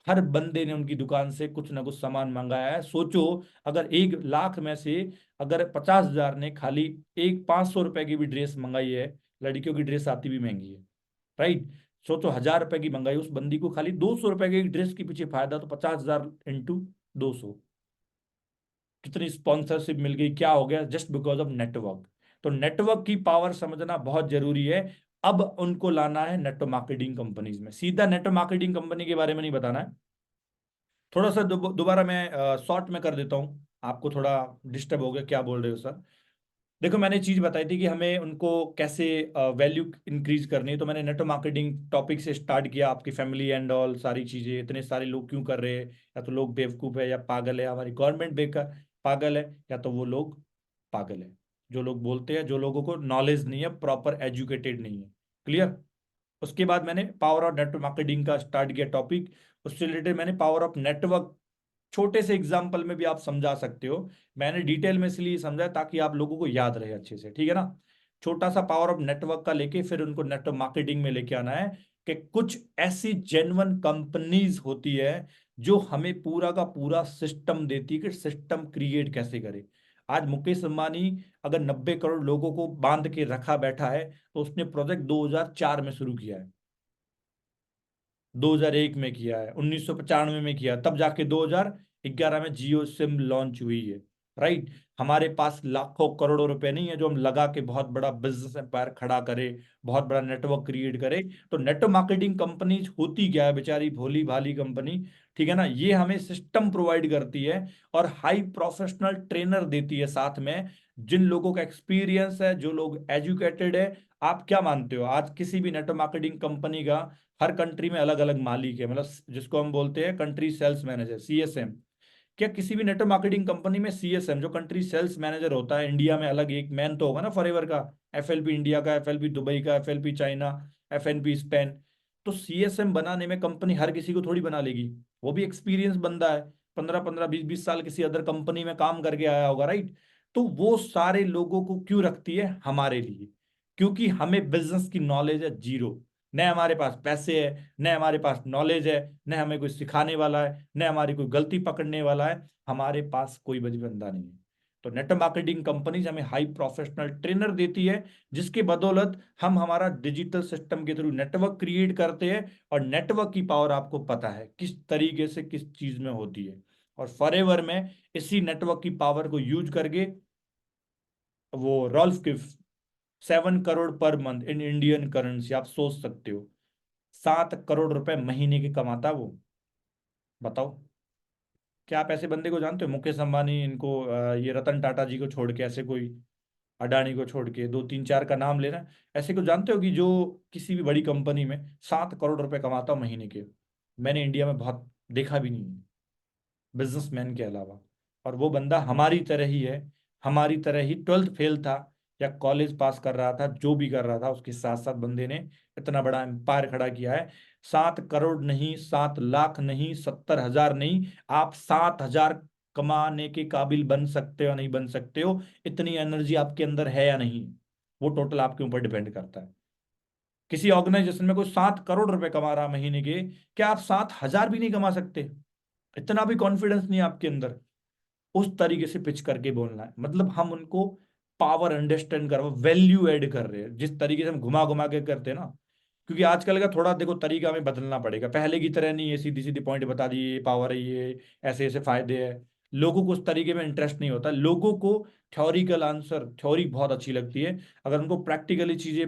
हर बंदे ने उनकी दुकान से कुछ ना कुछ सामान मंगाया है। सोचो अगर 1 लाख में से अगर 50,000 ने खाली एक 500 रुपए की भी ड्रेस मंगाई है, लड़कियों की ड्रेस आती भी महंगी है, राइट? सोचो 1,000 रुपए की मंगाई, उस बंदी को खाली 200 रुपए की ड्रेस के पीछे फायदा, तो 50,000 इंटू 200, कितनी स्पॉन्सरशिप मिल गई, क्या हो गया? Just because of network. तो नेटवर्क की पावर समझना बहुत जरूरी है। अब उनको लाना है नेटवर्क मार्केटिंग कंपनीज में, सीधा नेटवर्क मार्केटिंग कंपनी के बारे में नहीं बताना है। थोड़ा सा दोबारा मैं शॉर्ट में कर देता हूँ, आपको थोड़ा डिस्टर्ब हो गया, क्या बोल रहे हो सर। देखो मैंने चीज बताई थी कि हमें उनको कैसे वैल्यू इंक्रीज करनी है, तो मैंने नेटवर्क मार्केटिंग टॉपिक से स्टार्ट किया, आपकी फैमिली एंड ऑल सारी चीजें, इतने सारे लोग क्यों कर रहे हैं, या तो लोग बेवकूफ है, या पागल है, हमारी गवर्नमेंट बेकार पागल है, या तो वो लोग पागल है जो लोग बोलते हैं, जो लोगों को नॉलेज नहीं है, प्रॉपर एजुकेटेड नहीं है। क्लियर? उसके बाद मैंने पावर ऑफ नेटवर्क मार्केटिंग का स्टार्ट किया टॉपिक, उससे रिलेटेड मैंने पावर ऑफ नेटवर्क छोटे से एग्जाम्पल में भी आप समझा सकते हो। मैंने डिटेल में इसलिए समझा ताकि आप लोगों को याद रहे अच्छे से, ठीक है ना? छोटा सा पावर ऑफ नेटवर्क का लेके फिर उनको नेटवर्क मार्केटिंग में लेके आना है कि कुछ ऐसी जेन्युइन कंपनीज होती है जो हमें पूरा का पूरा सिस्टम देती है कि सिस्टम क्रिएट कैसे करे। आज मुकेश अंबानी अगर 90 करोड़ लोगों को बांध के रखा बैठा है, तो उसने प्रोजेक्ट 2004 में शुरू किया है, 2001 में किया है, 1995 में किया, तब जाके 2011 में जियो सिम लॉन्च हुई है। राइट। हमारे पास लाखों करोड़ों रुपए नहीं है जो हम लगा के बहुत बड़ा बिजनेस एम्पायर खड़ा करे, बहुत बड़ा नेटवर्क क्रिएट करे। तो नेटवर्क मार्केटिंग कंपनीज होती क्या है, बेचारी भोली भाली कंपनी, ठीक है ना, ये हमें सिस्टम प्रोवाइड करती है और हाई प्रोफेशनल ट्रेनर देती है साथ में, जिन लोगों का एक्सपीरियंस है, जो लोग एजुकेटेड है। आप क्या मानते हो, आज किसी भी नेटवर्क मार्केटिंग कंपनी का हर कंट्री में अलग अलग मालिक है, मतलब जिसको हम बोलते हैं कंट्री सेल्स मैनेजर, सीएसएम। क्या किसी भी नेटवर्क मार्केटिंग कंपनी में सीएसएम जो कंट्री सेल्स मैनेजर होता है, इंडिया में अलग एक मैन तो होगा ना फॉरएवर का, एफएलपी इंडिया का, एफएलपी दुबई का, एफएलपी चाइना, एफएनपी स्पेन। तो सीएसएम बनाने में कंपनी हर किसी को थोड़ी बना लेगी, वो भी एक्सपीरियंस बंदा है, 15-15 20-20 साल किसी अदर कंपनी में काम करके आया होगा, राइट। तो वो सारे लोगों को क्यों रखती है, हमारे लिए, क्योंकि हमें बिजनेस की नॉलेज है जीरो। न हमारे पास पैसे है, न हमारे पास नॉलेज है, न हमें कोई सिखाने वाला है, न हमारी कोई गलती पकड़ने वाला है, हमारे पास कोई बड़ी बंदा नहीं है। तो नेटवर्क मार्केटिंग कंपनीज हमें हाई प्रोफेशनल ट्रेनर देती है, जिसके बदौलत हम हमारा डिजिटल सिस्टम के थ्रू नेटवर्क क्रिएट करते हैं। और नेटवर्क की पावर आपको पता है किस तरीके से किस चीज में होती है। और फॉरएवर में इसी नेटवर्क की पावर को यूज करके वो रॉल्फ के 7 crore per month in Indian currency, आप सोच सकते हो 7 करोड़ रुपए महीने के कमाता वो। बताओ, क्या आप ऐसे बंदे को जानते हो, मुकेश अंबानी इनको, ये रतन टाटा जी को छोड़ के, ऐसे कोई अडानी को छोड़ के, दो तीन चार का नाम लेना, ऐसे को जानते हो कि जो किसी भी बड़ी कंपनी में 7 करोड़ रुपए कमाता हो महीने के? मैंने इंडिया में बहुत देखा भी नहीं है, बिजनेसमैन के अलावा। और वो बंदा हमारी तरह ही है, हमारी तरह ही 12th फेल था या कॉलेज पास कर रहा था, जो भी कर रहा था, उसके साथ साथ बंदे ने इतना बड़ा एम्पायर खड़ा किया है। 7 करोड़ नहीं, 7 लाख नहीं, 70,000 नहीं, आप 7,000 कमाने के काबिल बन सकते हो या नहीं बन सकते हो, इतनी एनर्जी आपके अंदर है या नहीं, वो टोटल आपके ऊपर डिपेंड करता है। किसी ऑर्गेनाइजेशन में कोई 7 करोड़ रुपए कमा रहा महीने के, क्या आप 7,000 भी नहीं कमा सकते? इतना भी कॉन्फिडेंस नहीं है आपके अंदर? उस तरीके से पिच करके बोलना है, मतलब हम उनको पावर अंडरस्टैंड कर, वैल्यू ऐड कर रहे हैं, जिस तरीके से हम घुमा घुमा के करते हैं ना। क्योंकि आजकल का थोड़ा देखो तरीका हमें बदलना पड़ेगा, पहले की तरह नहीं है सीधी सीधी पॉइंट बता दिए, ये पावर है, ये ऐसे ऐसे फायदे है। लोगों को उस तरीके में इंटरेस्ट नहीं होता, लोगों को थ्योरिकल आंसर, थ्योरी बहुत अच्छी लगती है, अगर उनको प्रैक्टिकली चीजें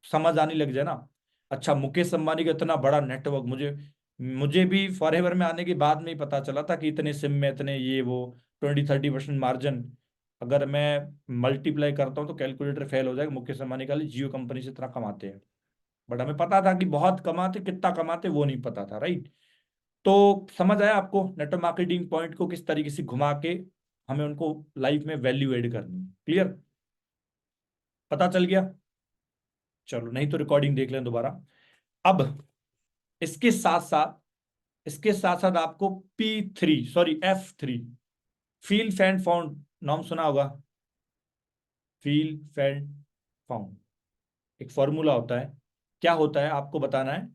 समझ आने लग जाए ना। अच्छा, मुकेश अंबानी का इतना बड़ा नेटवर्क, मुझे मुझे भी फॉरएवर में आने के बाद में ही पता चला था कि इतने सिम में इतने ये वो 20-30% मार्जिन, अगर मैं मल्टीप्लाई करता हूँ तो कैलकुलेटर फेल हो जाएगा। मुकेश अंबानी का जियो कंपनी से इतना कमाते हैं, बट हमें पता था कि बहुत कमाते, कितना कमाते वो नहीं पता था, राइट। तो समझ आया आपको नेटवर्क मार्केटिंग पॉइंट को किस तरीके से घुमा के हमें उनको लाइफ में वैल्यू एड करनी है, क्लियर? पता चल गया? चलो, नहीं तो रिकॉर्डिंग देख लें दोबारा। अब इसके साथ साथ, इसके साथ साथ आपको P3, sorry F3, feel fanned found, नाम सुना होगा, फील फैंड फाउंड, एक फॉर्मूला होता है। क्या होता है आपको बताना है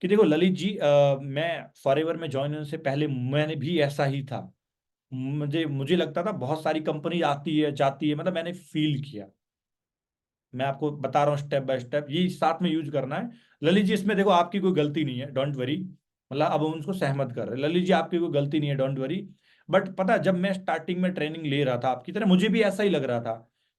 कि देखो ललित जी, मैं फॉरएवर में ज्वाइन होने से पहले मैंने भी ऐसा ही था। मुझे मुझे लगता था बहुत सारी कंपनी आती है जाती है, मतलब मैंने फील किया। मैं आपको बता रहा हूँ स्टेप बाय स्टेप, ये साथ में यूज करना है। ललित जी, इसमें देखो आपकी कोई गलती नहीं है, डोंट वरी, मतलब अब हम उनको सहमत कर रहे हैं, ललित जी आपकी कोई गलती नहीं है, डोंट वरी। बट पता है, जब मैं स्टार्टिंग में ट्रेनिंग ले रहा था आपकी तरह, मुझे भी ऐसा ही लग रहा था,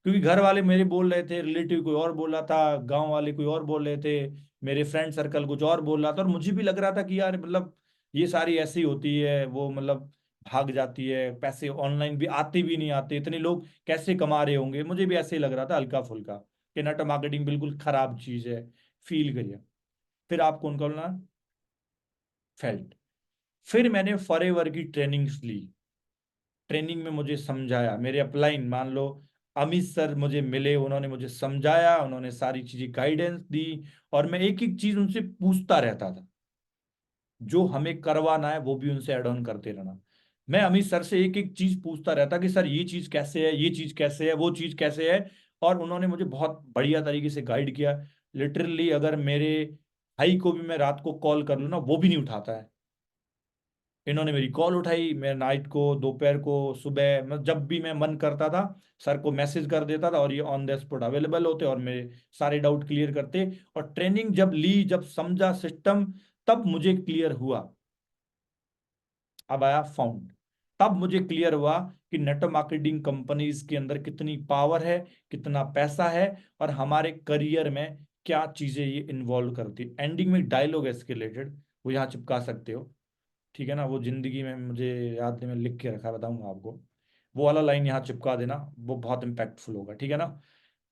क्योंकि घर वाले मेरे बोल रहे थे, रिलेटिव कोई और बोल रहा था, गांव वाले कोई और बोल रहे थे, मेरे फ्रेंड सर्कल कुछ और बोल रहा था, और मुझे भी लग रहा था कि यार मतलब ये सारी ऐसी होती है, वो मतलब भाग जाती है, पैसे ऑनलाइन भी आते भी नहीं आते, इतने लोग कैसे कमा रहे होंगे, मुझे भी ऐसे ही लग रहा था हल्का फुल्का कि नेटवर्क मार्केटिंग बिल्कुल खराब चीज है, फील करिए। फिर आप कौन बोलना, फेल्ट। फिर मैंने फॉरएवर की ट्रेनिंग्स ली, ट्रेनिंग में मुझे समझाया, मेरे अपलाइन मान लो अमित सर मुझे मिले, उन्होंने मुझे समझाया, उन्होंने सारी चीजें गाइडेंस दी, और मैं एक एक चीज उनसे पूछता रहता था, जो हमें करवाना है वो भी उनसे ऐड ऑन करते रहना। मैं अमित सर से एक एक चीज पूछता रहता कि सर ये चीज कैसे है, ये चीज कैसे है, वो चीज कैसे है, और उन्होंने मुझे बहुत बढ़िया तरीके से गाइड किया। लिटरली अगर मेरे भाई को भी मैं रात को कॉल कर लूँ ना, वो भी नहीं उठाता है। इन्होंने मेरी कॉल उठाई, मैं नाइट को, दोपहर को, सुबह, मैं जब भी मैं मन करता था सर को मैसेज कर देता था, और ये ऑन द स्पॉट अवेलेबल होते और मेरे सारे डाउट क्लियर करते। और ट्रेनिंग जब ली, जब समझा सिस्टम, तब मुझे क्लियर हुआ। अब आया फाउंड। तब मुझे क्लियर हुआ कि नेटवर्क मार्केटिंग कंपनीज के अंदर कितनी पावर है, कितना पैसा है, और हमारे करियर में क्या चीजें ये इन्वॉल्व करती। एंडिंग में डायलॉग है इसके रिलेटेड, वो यहाँ चिपका सकते हो, ठीक है ना। वो जिंदगी में मुझे याद नहीं, मैं लिख के रखा है, बताऊंगा आपको। वो वाला लाइन यहाँ चिपका देना, वो बहुत इंपैक्टफुल होगा, ठीक है ना।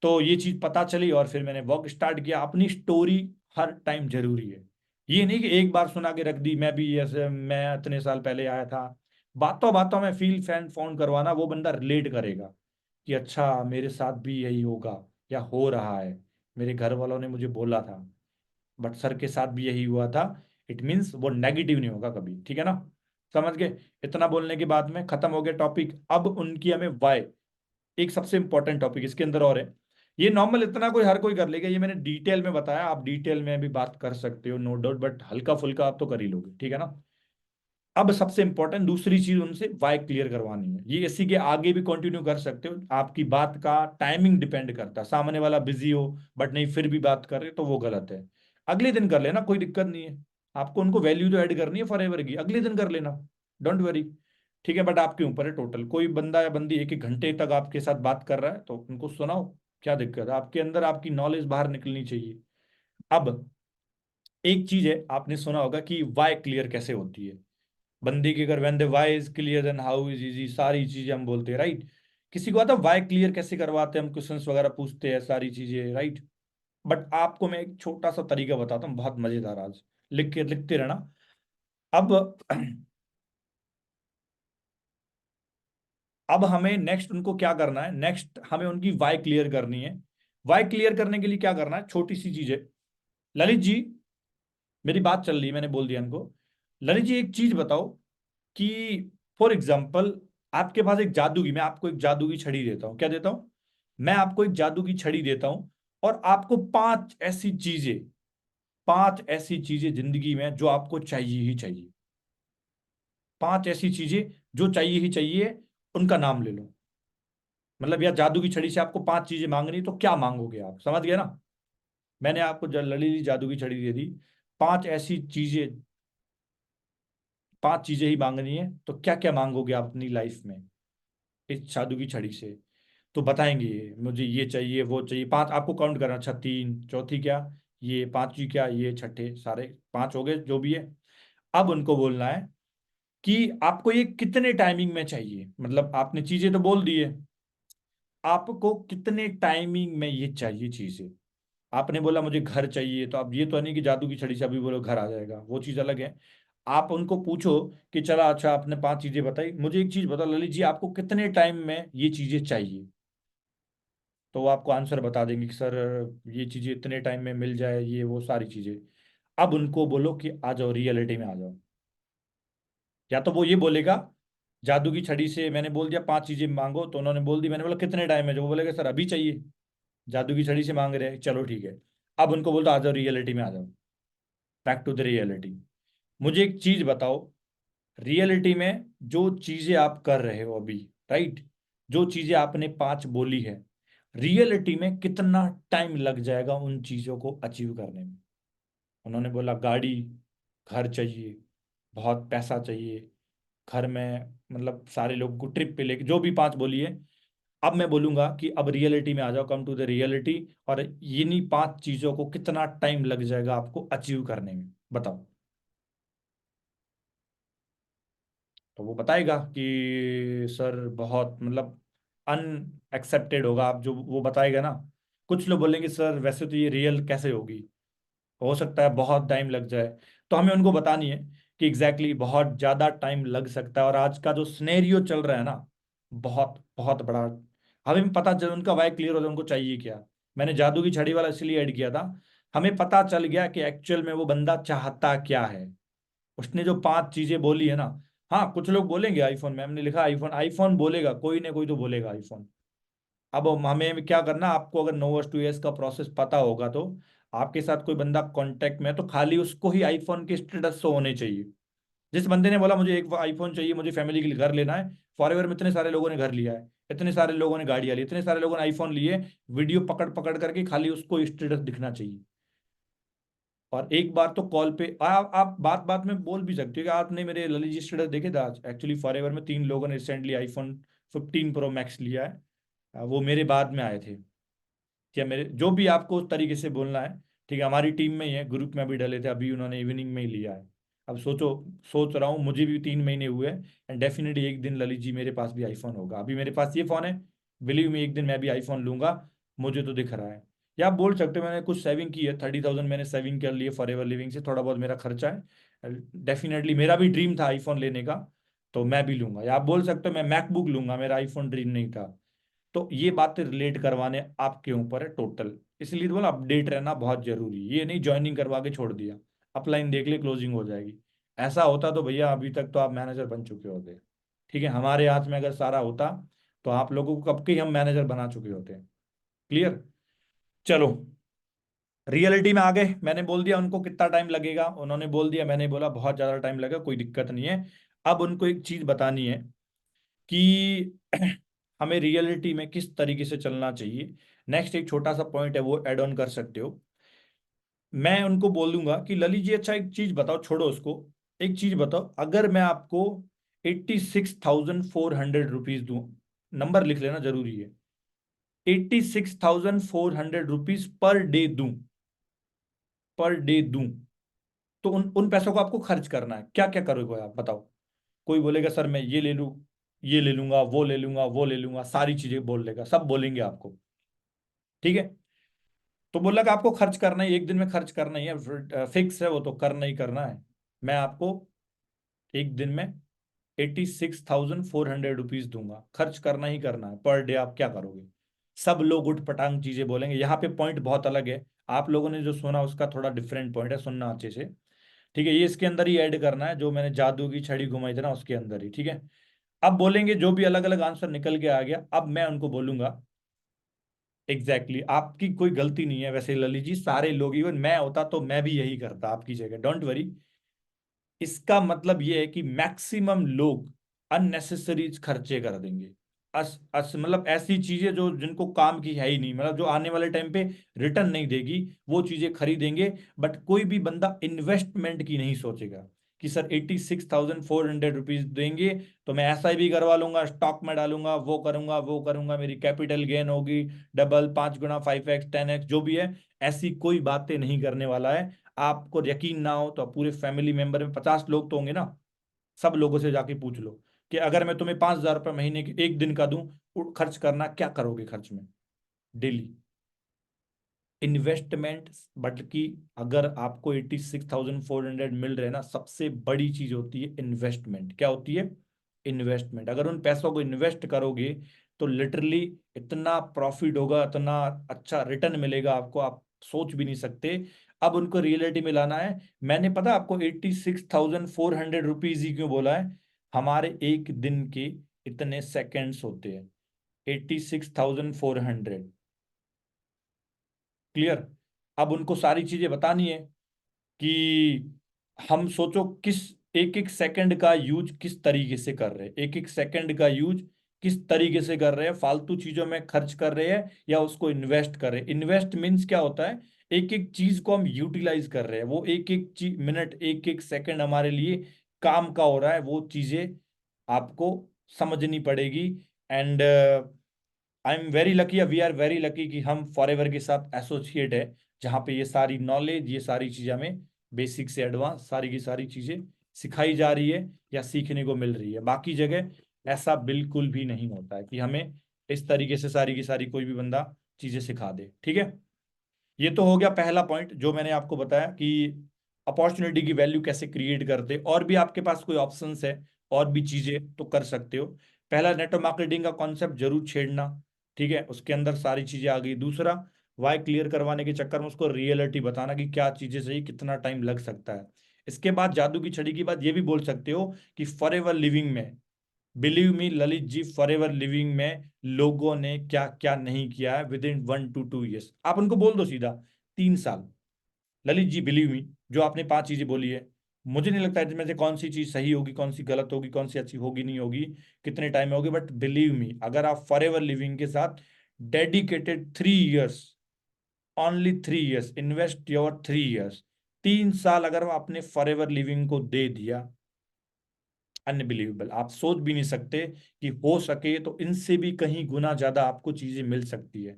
तो ये चीज पता चली और फिर मैंने वर्क स्टार्ट किया। अपनी स्टोरी हर टाइम जरूरी है। ये नहीं कि एक बार सुना के रख दी, मैं भी ऐसे, मैं इतने साल पहले आया था। बातों बातों में फील फैन फाउंड करवाना, वो बंदा रिलेट करेगा कि अच्छा मेरे साथ भी यही होगा या हो रहा है, मेरे घर वालों ने मुझे बोला था, बट सर के साथ भी यही हुआ था। इट मीन्स वो नेगेटिव नहीं होगा कभी, ठीक है ना। समझ गए। इतना बोलने के बाद में खत्म हो गया टॉपिक। अब उनकी हमें वाई, एक सबसे इंपॉर्टेंट टॉपिक इसके अंदर और है। ये नॉर्मल इतना कोई हर कोई कर लेगा, ये मैंने डिटेल में बताया, आप डिटेल में भी बात कर सकते हो नो डाउट, बट हल्का फुल्का आप तो कर ही लोगे, ठीक है ना। अब सबसे इंपॉर्टेंट दूसरी चीज उनसे वाई क्लियर करवानी है। ये इसी के आगे भी कंटिन्यू कर सकते हो, आपकी बात का टाइमिंग डिपेंड करता है। सामने वाला बिजी हो बट नहीं फिर भी बात करे तो वो गलत है। अगले दिन कर लेना, कोई दिक्कत नहीं है। आपको उनको वैल्यू तो ऐड करनी है फॉर एवर की, अगले दिन कर लेना, डोंट वरी, ठीक है। बट आपके ऊपर है टोटल। कोई बंदा या बंदी एक एक घंटे तक आपके साथ बात कर रहा है तो उनको सुनाओ, क्या दिक्कत है। आपके अंदर आपकी नॉलेज बाहर निकलनी चाहिए। अब एक चीज है, आपने सुना होगा कि वाई क्लियर कैसे होती है बंदी की। अगर when the why is clear then how is easy, सारी चीजें हम बोलते हैं, राइट। किसी को आता है व्हाई क्लियर कैसे करवाते हैं, हम क्वेश्चंस वगैरह पूछते हैं, सारी चीजें, राइट। बट आपको मैं एक छोटा सा तरीका बताता हूँ, बहुत मजेदार, आज लिख के लिखते रहना। अब अब हमें नेक्स्ट उनको क्या करना है, नेक्स्ट हमें उनकी वाई क्लियर करनी है। वाई क्लियर करने के लिए क्या करना है, छोटी सी चीज है। ललित जी, मेरी बात चल रही है, मैंने बोल दिया इनको। ललित जी एक चीज बताओ कि फॉर एग्जाम्पल आपके पास एक जादू की, मैं आपको एक जादू की छड़ी देता हूँ, क्या देता हूँ, मैं आपको एक जादू की छड़ी देता हूँ, और आपको पांच ऐसी चीजें जिंदगी में जो आपको चाहिए ही चाहिए, पांच ऐसी चीजें जो चाहिए ही चाहिए, उनका नाम ले लो। मतलब यार जादू की छड़ी से आपको पांच चीजें मांगनी, तो क्या मांगोगे आप, समझ गए ना। मैंने आपको लड़ी जादू की छड़ी दे दी, पांच ऐसी चीजें, पांच चीजें ही मांगनी है, तो क्या क्या मांगोगे आप अपनी लाइफ में इस जादू की छड़ी से। तो बताएंगे ये, मुझे ये चाहिए वो चाहिए, पांच आपको काउंट करना। अच्छा, तीन, चौथी क्या, ये पांचवी क्या, ये छठे, सारे पांच हो गए जो भी है। अब उनको बोलना है कि आपको ये कितने टाइमिंग में चाहिए। मतलब आपने चीजें तो बोल दी है, आपको कितने टाइमिंग में ये चाहिए चीजें। आपने बोला मुझे घर चाहिए, तो अब ये तो नहीं कि जादू की छड़ी से अभी बोलो घर आ जाएगा, वो चीज अलग है। आप उनको पूछो कि चला अच्छा आपने पांच चीजें बताई, मुझे एक चीज बताओ ललित जी, आपको कितने टाइम में ये चीजें चाहिए। तो वो आपको आंसर बता देंगे कि सर ये चीजें इतने टाइम में मिल जाए, ये वो सारी चीजें। अब उनको बोलो कि आ जाओ रियलिटी में आ जाओ। या तो वो ये बोलेगा, जादू की छड़ी से मैंने बोल दिया पांच चीजें मांगो, तो उन्होंने बोल दी, मैंने बोला कितने टाइम में, जो वो बोलेगा सर अभी चाहिए, जादू की छड़ी से मांग रहे हैं, चलो ठीक है। अब उनको बोलते आ जाओ रियलिटी में आ जाओ, बैक टू द रियलिटी। मुझे एक चीज बताओ, रियलिटी में जो चीजें आप कर रहे हो अभी, राइट, जो चीजें आपने पांच बोली है, रियलिटी में कितना टाइम लग जाएगा उन चीजों को अचीव करने में। उन्होंने बोला गाड़ी, घर चाहिए, बहुत पैसा चाहिए, घर में मतलब सारे लोगों को ट्रिप पे लेके, जो भी पांच बोली है। अब मैं बोलूंगा कि अब रियलिटी में आ जाओ, कम टू द रियलिटी, और इन्हीं पांच चीजों को कितना टाइम लग जाएगा आपको अचीव करने में, बताओ। तो वो बताएगा कि सर बहुत मतलब अनएक्सेप्टेड होगा, आप जो वो बताएगा ना। कुछ लोग बोलेंगे सर वैसे तो ये रियल कैसे होगी, हो सकता है बहुत टाइम लग जाए। तो हमें उनको बतानी है कि एग्जैक्टली बहुत ज़्यादा टाइम लग सकता है, और आज का जो सिनेरियो चल रहा है ना, बहुत बहुत बड़ा। हमें पता चल उनका वाई क्लियर हो जाए उनको चाहिए क्या। मैंने जादू की छड़ी वाला इसलिए ऐड किया था, हमें पता चल गया कि एक्चुअल में वो बंदा चाहता क्या है। उसने जो पांच चीजें बोली है ना, हाँ कुछ लोग बोलेंगे आईफोन में, हमने लिखा आईफोन, आईफोन बोलेगा, कोई ना कोई तो बोलेगा आईफोन। अब हमें क्या करना, आपको अगर नोवस 2S का प्रोसेस पता होगा तो आपके साथ कोई बंदा कांटेक्ट में है तो खाली उसको ही आईफोन के स्टेटस शो होने चाहिए। जिस बंदे ने बोला मुझे एक आईफोन चाहिए, मुझे फैमिली के लिए घर लेना है, फॉरएवर में इतने सारे लोगों ने घर लिया है, इतने सारे लोगों ने गाड़ियां ली, इतने सारे लोगों ने आईफोन लिए, वीडियो पकड़ पकड़ करके खाली उसको स्टेटस दिखना चाहिए। और एक बार तो कॉल पे आप बात बात में बोल भी सकते हो कि आपने मेरे ललित जी स्टेटस देखे थे आज, एक्चुअली फॉरएवर में 3 लोगों ने रिसेंटली आईफोन 15 प्रो मैक्स लिया है। वो मेरे बाद में आए थे। क्या मेरे जो भी आपको उस तरीके से बोलना है, ठीक है, हमारी टीम में ही है, ग्रुप में भी डले थे, अभी उन्होंने इवनिंग में ही लिया है। अब सोचो, सोच रहा हूँ, मुझे भी 3 महीने हुए हैं, एंड डेफिनेटली एक दिन ललित जी मेरे पास भी आईफोन होगा। अभी मेरे पास ये फोन है, बिलीव में एक दिन मैं भी आईफोन लूंगा, मुझे तो दिख रहा है। या आप बोल सकते हो मैंने कुछ सेविंग की है, 30,000 मैंने सेविंग कर लिए फॉरएवर लिविंग से, थोड़ा बहुत मेरा खर्चा है। डेफिनेटली मेरा भी ड्रीम था आईफोन लेने का, तो मैं भी लूंगा। या आप बोल सकते हो मैं मैकबुक लूंगा, मेरा आईफोन ड्रीम नहीं था। तो ये बातें रिलेट करवाने आपके ऊपर है टोटल। इसलिए तो बोला अपडेट रहना बहुत जरूरी है। ये नहीं ज्वाइनिंग करवा के छोड़ दिया, अपलाइन देख ले क्लोजिंग हो जाएगी। ऐसा होता तो भैया अभी तक तो आप मैनेजर बन चुके होते। ठीक है, हमारे हाथ में अगर सारा होता तो आप लोगों को कब के ही हम मैनेजर बना चुके होते। क्लियर। चलो, रियलिटी में आ गए। मैंने बोल दिया उनको कितना टाइम लगेगा, उन्होंने बोल दिया, मैंने बोला बहुत ज्यादा टाइम लगेगा, कोई दिक्कत नहीं है। अब उनको एक चीज बतानी है कि हमें रियलिटी में किस तरीके से चलना चाहिए। नेक्स्ट एक छोटा सा पॉइंट है, वो ऐड ऑन कर सकते हो। मैं उनको बोल दूंगा कि ललित जी अच्छा एक चीज बताओ, छोड़ो उसको, एक चीज बताओ, अगर मैं आपको 86,400 रुपीज दूं, नंबर लिख लेना जरूरी है, 86,400 रुपीज पर डे दूं, पर डे दूं, तो उन उन पैसों को आपको खर्च करना है, क्या क्या करोगे आप बताओ। कोई बोलेगा सर मैं ये ले लूं, ये ले लूंगा, वो ले लूंगा, वो ले लूंगा, सारी चीजें बोल लेगा, सब बोलेंगे आपको। ठीक है, तो बोला कि आपको खर्च करना ही, एक दिन में खर्च करना ही है, फिक्स है वो, तो करना ही करना है। मैं आपको एक दिन में 86,400 रुपीज दूंगा, खर्च करना ही करना है। पर डे आप क्या करोगे? सब लोग उठ पटांग चीजें बोलेंगे। यहाँ पे पॉइंट बहुत अलग है, आप लोगों ने जो सुना उसका थोड़ा डिफरेंट पॉइंट है, सुनना अच्छे से। ठीक है, ये इसके अंदर ही ऐड करना है, जो मैंने जादू की छड़ी घुमाई थी ना उसके अंदर ही। ठीक है, अब बोलेंगे जो भी अलग अलग आंसर निकल के आ गया, अब मैं उनको बोलूंगा एग्जैक्टली आपकी कोई गलती नहीं है। वैसे ललित जी सारे लोग, इवन मैं होता तो मैं भी यही करता आपकी जगह, डोंट वरी। इसका मतलब ये है कि मैक्सिमम लोग अननेसेसरी खर्चे कर देंगे। मतलब ऐसी चीजें जो जिनको काम की है ही नहीं, मतलब जो आने वाले टाइम पे रिटर्न नहीं देगी, वो चीजें खरीदेंगे। बट कोई भी बंदा इन्वेस्टमेंट की नहीं सोचेगा कि सर 86,400 रुपीज देंगे तो मैं SIP करवा लूंगा, स्टॉक में डालूंगा, वो करूंगा, वो करूंगा, मेरी कैपिटल गेन होगी डबल, 5 गुना, 5x 10x जो भी है। ऐसी कोई बातें नहीं करने वाला है। आपको यकीन ना हो तो पूरे फैमिली मेंबर में 50 लोग तो होंगे ना, सब लोगों से जाके पूछ लो कि अगर मैं तुम्हें 5,000 रुपये महीने के एक दिन का दूं, खर्च करना क्या करोगे खर्च में डेली? इन्वेस्टमेंट। बल्कि अगर आपको 86,400 मिल रहे हैं ना, सबसे बड़ी चीज होती है इन्वेस्टमेंट। क्या होती है? इन्वेस्टमेंट। अगर उन पैसों को इन्वेस्ट करोगे तो लिटरली इतना प्रॉफिट होगा, इतना अच्छा रिटर्न मिलेगा आपको, आप सोच भी नहीं सकते। अब उनको रियलिटी में लाना है। मैंने पता आपको 86,400 रुपीज ही क्यों बोला है? हमारे एक दिन के इतने सेकेंड्स होते हैं, 86,400। क्लियर। अब उनको सारी चीजें बतानी है कि हम सोचो किस एक एक सेकंड का यूज किस तरीके से कर रहे हैं, एक एक सेकंड का यूज किस तरीके से कर रहे हैं, फालतू चीजों में खर्च कर रहे हैं या उसको इन्वेस्ट कर रहे हैं। इन्वेस्ट मीन्स क्या होता है? एक एक चीज को हम यूटिलाइज कर रहे हैं, वो एक एक चीज मिनट, एक एक सेकंड हमारे लिए काम का हो रहा है, वो चीजें आपको समझनी पड़ेगी। And I am very lucky, we are very lucky कि हम फॉरएवर के साथ एसोसिएट है, जहाँ पे ये सारी नॉलेज, ये सारी चीजें हमें बेसिक से एडवांस सारी की सारी चीजें सिखाई जा रही है या सीखने को मिल रही है। बाकी जगह ऐसा बिल्कुल भी नहीं होता है कि हमें इस तरीके से सारी की सारी कोई भी बंदा चीजें सिखा दे। ठीक है, ये तो हो गया पहला पॉइंट जो मैंने आपको बताया कि अपॉर्चुनिटी की वैल्यू कैसे क्रिएट करते। और भी आपके पास कोई ऑप्शंस है, और भी चीजें तो कर सकते हो। पहला, नेटवर्क मार्केटिंग का कॉन्सेप्ट जरूर छेड़ना। ठीक है, उसके अंदर सारी चीजें आ गई। दूसरा, वाई क्लियर करवाने के चक्कर में उसको रियलिटी बताना कि क्या चीजें सही, कितना टाइम लग सकता है। इसके बाद जादू की छड़ी की बात ये भी बोल सकते हो कि फॉरएवर लिविंग में believe me Lalit ji, forever living में लोगों ने क्या क्या नहीं किया है विद इन 1 to 2 years। आप उनको बोल दो सीधा 3 साल। ललित जी बिलीव मी, जो आपने 5 चीजें बोली है, मुझे नहीं लगता है इसमें से कौन सी चीज सही होगी, कौन सी गलत होगी, कौन सी अच्छी होगी नहीं होगी, कितने टाइम में होगी, बट बिलीव मी, अगर आप फॉरएवर लिविंग के साथ dedicated 3 years, only 3 years, invest your 3 years, 3 साल अगर आपने फॉरएवर लिविंग को दे दिया, अनबिलीवेबल। आप सोच भी नहीं सकते कि हो सके तो इनसे भी कहीं गुना ज्यादा आपको चीजें मिल सकती है।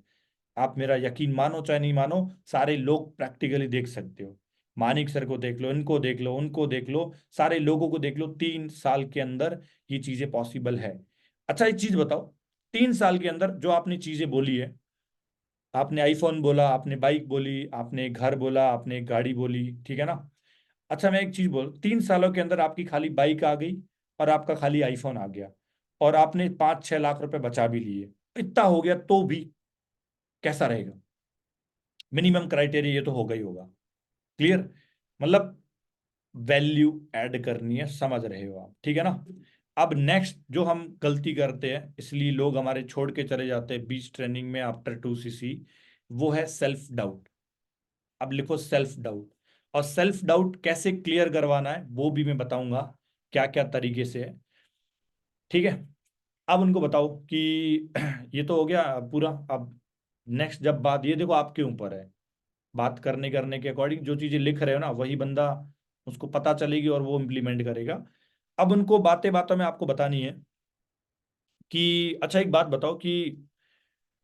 आप मेरा यकीन मानो चाहे नहीं मानो, सारे लोग प्रैक्टिकली देख सकते हो। मानिक सर को देख लो, इनको देख लो, उनको देख लो, सारे लोगों को देख लो, 3 साल के अंदर ये चीजें पॉसिबल है। अच्छा एक चीज बताओ, 3 साल के अंदर जो आपने चीजें बोली है, आपने आईफोन बोला, आपने बाइक बोली, आपने घर बोला, आपने गाड़ी बोली, ठीक है ना। अच्छा मैं एक चीज बोल, 3 सालों के अंदर आपकी खाली बाइक आ गई और आपका खाली आईफोन आ गया, और आपने 5-6 लाख रुपए बचा भी लिए, इतना हो गया तो भी कैसा रहेगा? मिनिमम क्राइटेरिया ये तो होगा ही होगा। क्लियर? मतलब वैल्यू ऐड करनी है, समझ रहे हो आप, ठीक है ना। अब नेक्स्ट जो हम गलती करते हैं, इसलिए लोग हमारे छोड़ के चले जाते हैं बीच ट्रेनिंग में आफ्टर 2 cc, वो है सेल्फ डाउट। अब लिखो सेल्फ डाउट। और सेल्फ डाउट कैसे क्लियर करवाना है वो भी मैं बताऊंगा, क्या क्या तरीके से है, ठीक है। अब उनको बताओ कि ये तो हो गया पूरा। अब नेक्स्ट जब बात, ये देखो आपके ऊपर है, बात करने करने के अकॉर्डिंग जो चीजें लिख रहे हो ना वही बंदा, उसको पता चलेगी और वो इम्प्लीमेंट करेगा। अब उनको बातें बातों में आपको बतानी है कि अच्छा एक बात बताओ कि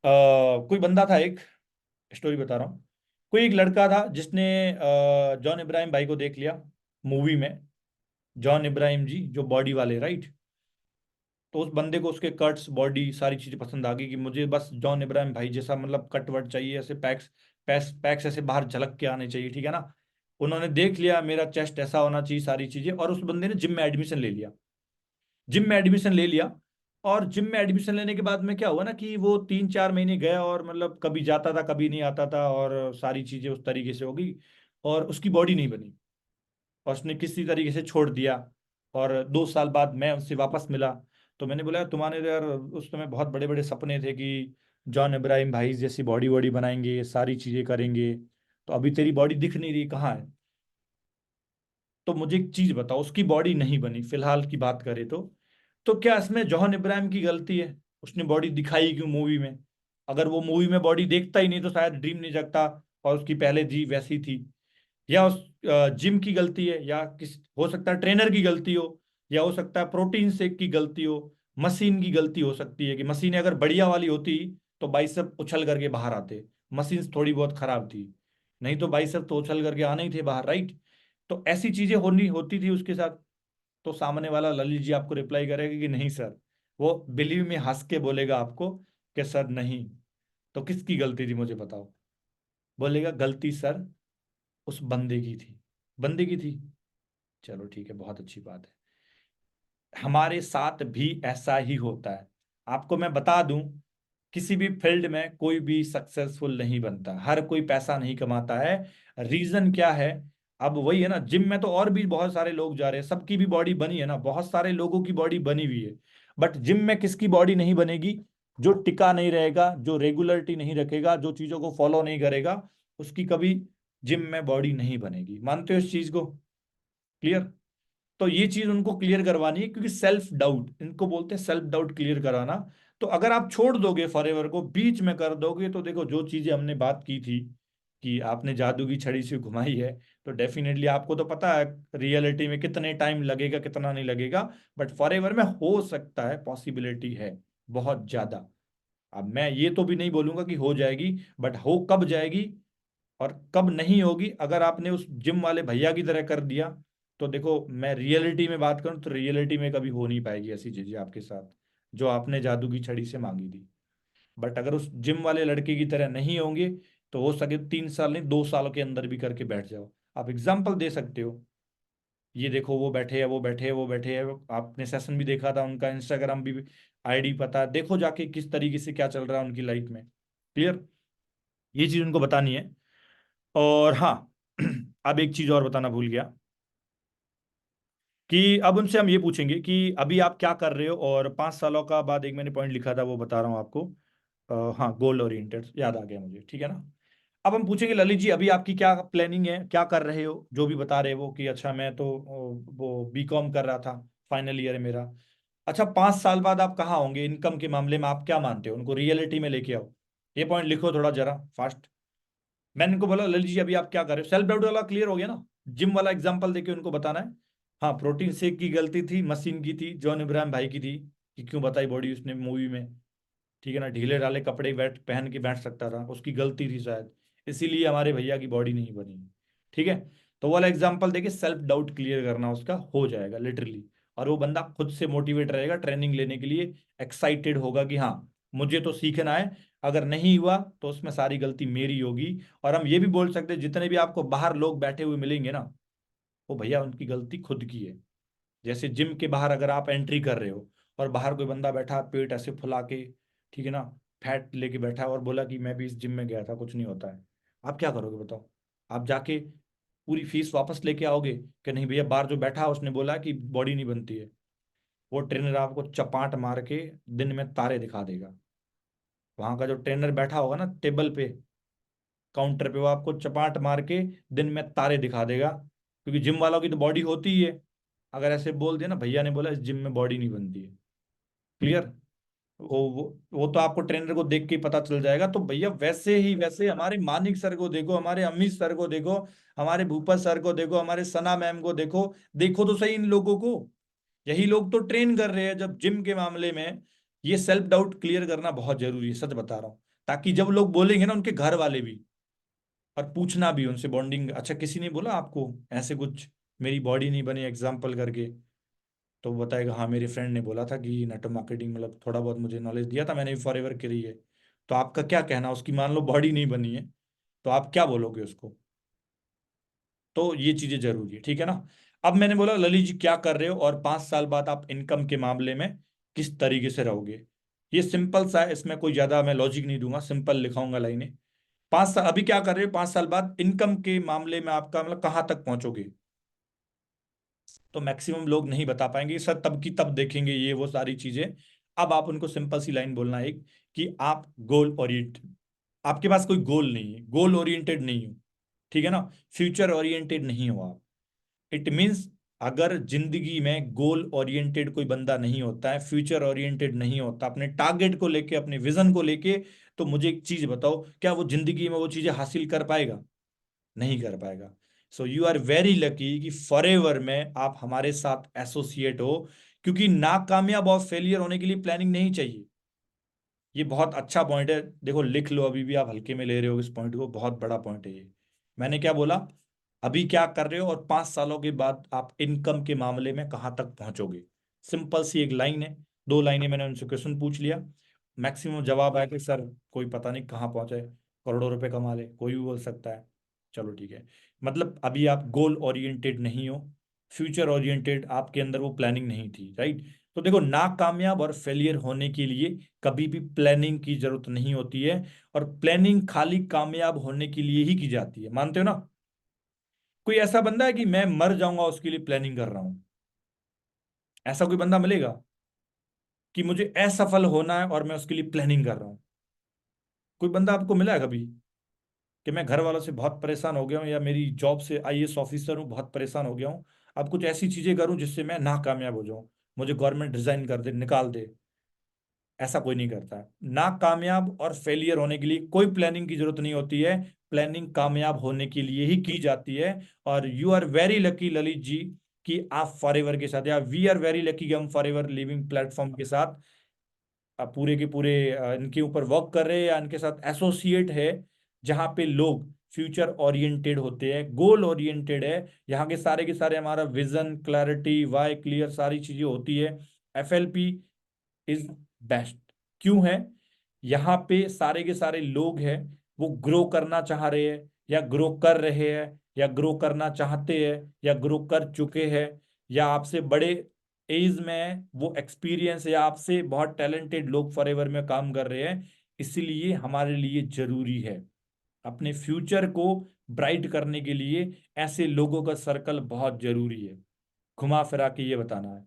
कोई बंदा था, एक स्टोरी बता रहा हूँ। कोई एक लड़का था जिसने जॉन इब्राहिम भाई को देख लिया मूवी में, जॉन इब्राहिम जी जो बॉडी वाले, राइट। तो उस बंदे को उसके कट्स, बॉडी, सारी चीजें पसंद आ गई कि मुझे बस जॉन इब्राहिम भाई जैसा मतलब कट वट चाहिए, ऐसे पैक्स, पैक्स ऐसे बाहर झलक के आने चाहिए, ठीक है ना। उन्होंने देख लिया मेरा चेस्ट ऐसा होना चाहिए, सारी चीजें, और उस बंदे ने जिम में एडमिशन ले लिया। जिम में एडमिशन ले लिया, और जिम में एडमिशन लेने के बाद में क्या हुआ ना कि वो 3-4 महीने गया, और मतलब कभी जाता था कभी नहीं आता था, और सारी चीजें उस तरीके से हो गई, और उसकी बॉडी नहीं बनी, और उसने किसी तरीके से छोड़ दिया। और 2 साल बाद मैं उससे वापस मिला, तो मैंने बोला तुम्हारे तो यार उस समय बहुत बड़े बड़े सपने थे कि जॉन इब्राहिम भाई जैसी बॉडी वॉडी बनाएंगे, सारी चीजें करेंगे, तो अभी तेरी बॉडी दिख नहीं रही, कहाँ है? तो मुझे एक चीज बताओ, उसकी बॉडी नहीं बनी फिलहाल की बात करें तो क्या इसमें जॉन इब्राहिम की गलती है? उसने बॉडी दिखाई क्यों मूवी में? अगर वो मूवी में बॉडी देखता ही नहीं तो शायद ड्रीम नहीं जगता, और उसकी पहले जी वैसी थी। या उस जिम की गलती है, या किस, हो सकता है ट्रेनर की गलती हो, या हो सकता है प्रोटीन शेक की गलती हो, मशीन की गलती हो सकती है कि मशीन अगर बढ़िया वाली होती तो बाइसेप उछल करके बाहर आते। मशीन थोड़ी बहुत खराब थी, नहीं तो बाइसेप तो उछल करके आने ही थे बाहर, राइट। तो ऐसी चीजें होनी होती थी उसके साथ। तो सामने वाला ललित जी आपको रिप्लाई करेगा कि नहीं सर, वो बिलीव में हंस के बोलेगा आपको कि सर नहीं। तो किसकी गलती थी मुझे बताओ? बोलेगा गलती सर उस बंदे की थी। बंदे की थी। चलो ठीक है, बहुत अच्छी बात है। हमारे साथ भी ऐसा ही होता है। आपको मैं बता दूं, किसी भी फील्ड में कोई भी सक्सेसफुल नहीं बनता, हर कोई पैसा नहीं कमाता है। रीजन क्या है? अब वही है ना, जिम में तो और भी बहुत सारे लोग जा रहे हैं, सबकी भी बॉडी बनी है ना, बहुत सारे लोगों की बॉडी बनी हुई है। बट जिम में किसकी बॉडी नहीं बनेगी? जो टिका नहीं रहेगा, जो रेगुलरिटी नहीं रखेगा, जो चीजों को फॉलो नहीं करेगा, उसकी कभी जिम में बॉडी नहीं बनेगी। मानते हो इस चीज को? क्लियर? तो ये चीज उनको क्लियर करवानी है, क्योंकि सेल्फ डाउट इनको बोलते हैं, सेल्फ डाउट क्लियर कराना। तो अगर आप छोड़ दोगे फॉरएवर को, बीच में कर दोगे, तो देखो जो चीजें हमने बात की थी कि आपने जादू की छड़ी से घुमाई है, तो डेफिनेटली आपको तो पता है रियलिटी में कितने टाइम लगेगा, कितना नहीं लगेगा। बट फॉरएवर में हो सकता है, पॉसिबिलिटी है बहुत ज्यादा। अब मैं ये तो भी नहीं बोलूंगा कि हो जाएगी, बट हो कब जाएगी और कब नहीं होगी, अगर आपने उस जिम वाले भैया की तरह कर दिया, तो देखो मैं रियलिटी में बात करूं तो रियलिटी में कभी हो नहीं पाएगी ऐसी चीजें आपके साथ, जो आपने जादू की छड़ी से मांगी थी। बट अगर उस जिम वाले लड़के की तरह नहीं होंगे, तो हो सके 3 साल नहीं 2 साल के अंदर भी करके बैठ जाओ। आप एग्जाम्पल दे सकते हो, ये देखो वो बैठे हैं, वो बैठे हैं, वो बैठे हैं, आपने सेशन भी देखा था उनका, इंस्टाग्राम भी आईडी पता है, देखो जाके किस तरीके से क्या चल रहा है उनकी लाइफ में। क्लियर? ये चीज उनको बतानी है। और हाँ अब एक चीज और बताना भूल गया कि अब उनसे हम ये पूछेंगे कि अभी आप क्या कर रहे हो, और 5 सालों का बाद एक मैंने पॉइंट लिखा था वो बता रहा हूँ आपको। हाँ, गोल ओरिएंटेड याद आ गया मुझे, ठीक है ना। अब हम पूछेंगे ललित जी अभी आपकी क्या प्लानिंग है, क्या कर रहे हो, जो भी बता रहे हो कि अच्छा मैं तो वो बीकॉम कर रहा था, फाइनल ईयर है मेरा। अच्छा 5 साल बाद आप कहाँ होंगे इनकम के मामले में, आप क्या मानते हो, उनको रियलिटी में लेके आओ। ये पॉइंट लिखो थोड़ा जरा फास्ट। मैंने इनको बोला ललित जी अभी आप क्या कर रहे हो, सेल्फ डाउट वाला क्लियर हो गया ना, जिम वाला एग्जांपल देके उनको बताना है। हाँ, प्रोटीन शेक की गलती थी, मशीन की थी, जॉन इब्राहिम भाई की थी कि क्यों बताई बॉडी उसने मूवी में, ठीक है ना, ढीले ढाले कपड़े बैठ पहन के बैठ सकता था, उसकी गलती थी शायद, इसीलिए हमारे भैया की बॉडी नहीं बनी, ठीक है। तो वो वाला एग्जांपल देके सेल्फ डाउट क्लियर करना उसका हो जाएगा लिटरली। और वो बंदा खुद से मोटिवेट रहेगा ट्रेनिंग लेने के लिए, एक्साइटेड होगा कि हाँ मुझे तो सीखना है, अगर नहीं हुआ तो उसमें सारी गलती मेरी होगी। और हम ये भी बोल सकते हैं जितने भी आपको बाहर लोग बैठे हुए मिलेंगे ना, वो भैया उनकी गलती खुद की है। जैसे जिम के बाहर अगर आप एंट्री कर रहे हो और बाहर कोई बंदा बैठा पेट ऐसे फुला के, ठीक है ना, फैट लेके बैठा है और बोला कि मैं भी इस जिम में गया था कुछ नहीं होता है, आप क्या करोगे बताओ। आप जाके पूरी फीस वापस लेके आओगे कि नहीं भैया बाहर जो बैठा है उसने बोला कि बॉडी नहीं बनती है। वो ट्रेनर आपको चपाट मार के दिन में तारे दिखा देगा। वहां का जो ट्रेनर बैठा होगा ना टेबल पे, काउंटर पे, वो आपको चपाट मार के दिन में तारे दिखा देगा, क्योंकि जिम वालों की तो बॉडी होती ही है। अगर ऐसे बोल दिया ना भैया ने बोला इस जिम में बॉडी नहीं बनती है, क्लियर। वो तो आपको ट्रेनर को देख के ही पता चल जाएगा। तो भैया वैसे ही वैसे हमारे मानिक सर को देखो, हमारे अमित सर को देखो, हमारे भूपत सर को देखो, हमारे सना मैम को देखो, देखो तो सही इन लोगों को। यही लोग तो ट्रेन कर रहे हैं जब जिम के मामले में। ये सेल्फ डाउट क्लियर करना बहुत जरूरी है, सच बता रहा हूँ, ताकि जब लोग बोलेंगे ना उनके घर वाले भी, और पूछना भी उनसे बॉन्डिंग, अच्छा किसी ने बोला आपको ऐसे कुछ मेरी बॉडी नहीं बनी एग्जाम्पल करके, तो वो बताएगा हाँ मेरे फ्रेंड ने बोला था कि नेटवर्क मार्केटिंग मतलब थोड़ा बहुत मुझे नॉलेज दिया था, मैंने भी फॉर एवर करी है। तो आपका क्या कहना, उसकी मान लो बॉडी नहीं बनी है, तो आप क्या बोलोगे उसको। तो ये चीजें जरूरी है, ठीक है ना। अब मैंने बोला ललित जी क्या कर रहे हो, और 5 साल बाद आप इनकम के मामले में किस तरीके से रहोगे। ये सिंपल सा है, इसमें कोई ज्यादा मैं लॉजिक नहीं दूंगा, सिंपल लिखाऊंगा लाइनें। 5 साल अभी क्या कर रहे हो, 5 साल बाद इनकम के मामले में आपका मतलब कहाँ तक पहुंचोगे। तो मैक्सिमम लोग नहीं बता पाएंगे सर, तब की तब देखेंगे ये वो सारी चीजें। अब आप उनको सिंपल सी लाइन बोलना है एक, कि आप गोल ओरिएंटेड, आपके पास कोई गोल नहीं है, गोल ओरिएंटेड नहीं हो, ठीक है ना, फ्यूचर ओरिएंटेड नहीं हो आप। इट मीन्स अगर जिंदगी में गोल ओरिएंटेड कोई बंदा नहीं होता है, फ्यूचर ओरिएंटेड नहीं होता अपने टारगेट को लेके, अपने विजन को लेके, तो मुझे एक चीज बताओ, क्या वो जिंदगी में वो चीजें हासिल कर पाएगा, नहीं कर पाएगा। So you are very lucky कि फॉरएवर में आप हमारे साथ एसोसिएट हो, क्योंकि नाकामयाब और फेलियर होने के लिए प्लानिंग नहीं चाहिए। ये बहुत अच्छा पॉइंट है, देखो लिख लो, अभी भी आप हल्के में ले रहे हो इस पॉइंट को, बहुत बड़ा पॉइंट है ये। मैंने क्या बोला, अभी क्या कर रहे हो और 5 सालों के बाद आप इनकम के मामले में कहाँ तक पहुंचोगे। सिंपल सी एक लाइन है, 2 लाइनें, मैंने उनसे क्वेश्चन पूछ लिया, मैक्सिमम जवाब आया कि सर कोई पता नहीं कहाँ पहुंचे, करोड़ों रुपए कमा ले, कोई भी बोल सकता है। चलो ठीक है, मतलब अभी आप गोल ओरिएंटेड नहीं हो, फ्यूचर ओरिएंटेड आपके अंदर वो प्लानिंग नहीं थी, राइट। तो देखो नाकामयाब और फेलियर होने के लिए कभी भी प्लानिंग की जरूरत नहीं होती है, और प्लानिंग खाली कामयाब होने के लिए ही की जाती है, मानते हो ना। कोई ऐसा बंदा है कि मैं मर जाऊंगा उसके लिए प्लानिंग कर रहा हूं, ऐसा कोई बंदा मिलेगा कि मुझे असफल होना है और मैं उसके लिए प्लानिंग कर रहा हूं। कोई बंदा आपको मिला है कभी कि मैं घर वालों से बहुत परेशान हो गया हूँ, या मेरी जॉब से आईएएस ऑफिसर हूँ बहुत परेशान हो गया हूँ, अब कुछ ऐसी चीजें करूं जिससे मैं नाकामयाब हो जाऊं, मुझे गवर्नमेंट रिजाइन कर दे, निकाल दे। ऐसा कोई नहीं करता है। नाकामयाब और फेलियर होने के लिए कोई प्लानिंग की जरूरत नहीं होती है, प्लानिंग कामयाब होने के लिए ही की जाती है। और you are very lucky Lalit ji कि आप फॉरएवर के साथ, या वी आर वेरी लकी कि हम फॉरएवर लिविंग प्लेटफॉर्म के साथ पूरे के पूरे इनके ऊपर वर्क कर रहे हैं, या इनके साथ एसोसिएट है, जहाँ पे लोग फ्यूचर ओरिएंटेड होते हैं, गोल ओरिएंटेड है। यहाँ के सारे हमारा विजन, क्लैरिटी, वाई क्लियर, सारी चीजें होती है। FLP is best. क्यों है, यहाँ पे सारे के सारे लोग हैं, वो ग्रो करना चाह रहे हैं, या ग्रो कर रहे हैं, या ग्रो करना चाहते हैं, या ग्रो कर चुके हैं, या आपसे बड़े एज में वो एक्सपीरियंस, या आपसे बहुत टैलेंटेड लोग फॉरएवर में काम कर रहे हैं। इसलिए हमारे लिए जरूरी है, अपने फ्यूचर को ब्राइट करने के लिए ऐसे लोगों का सर्कल बहुत जरूरी है। घुमा फिरा के ये बताना है।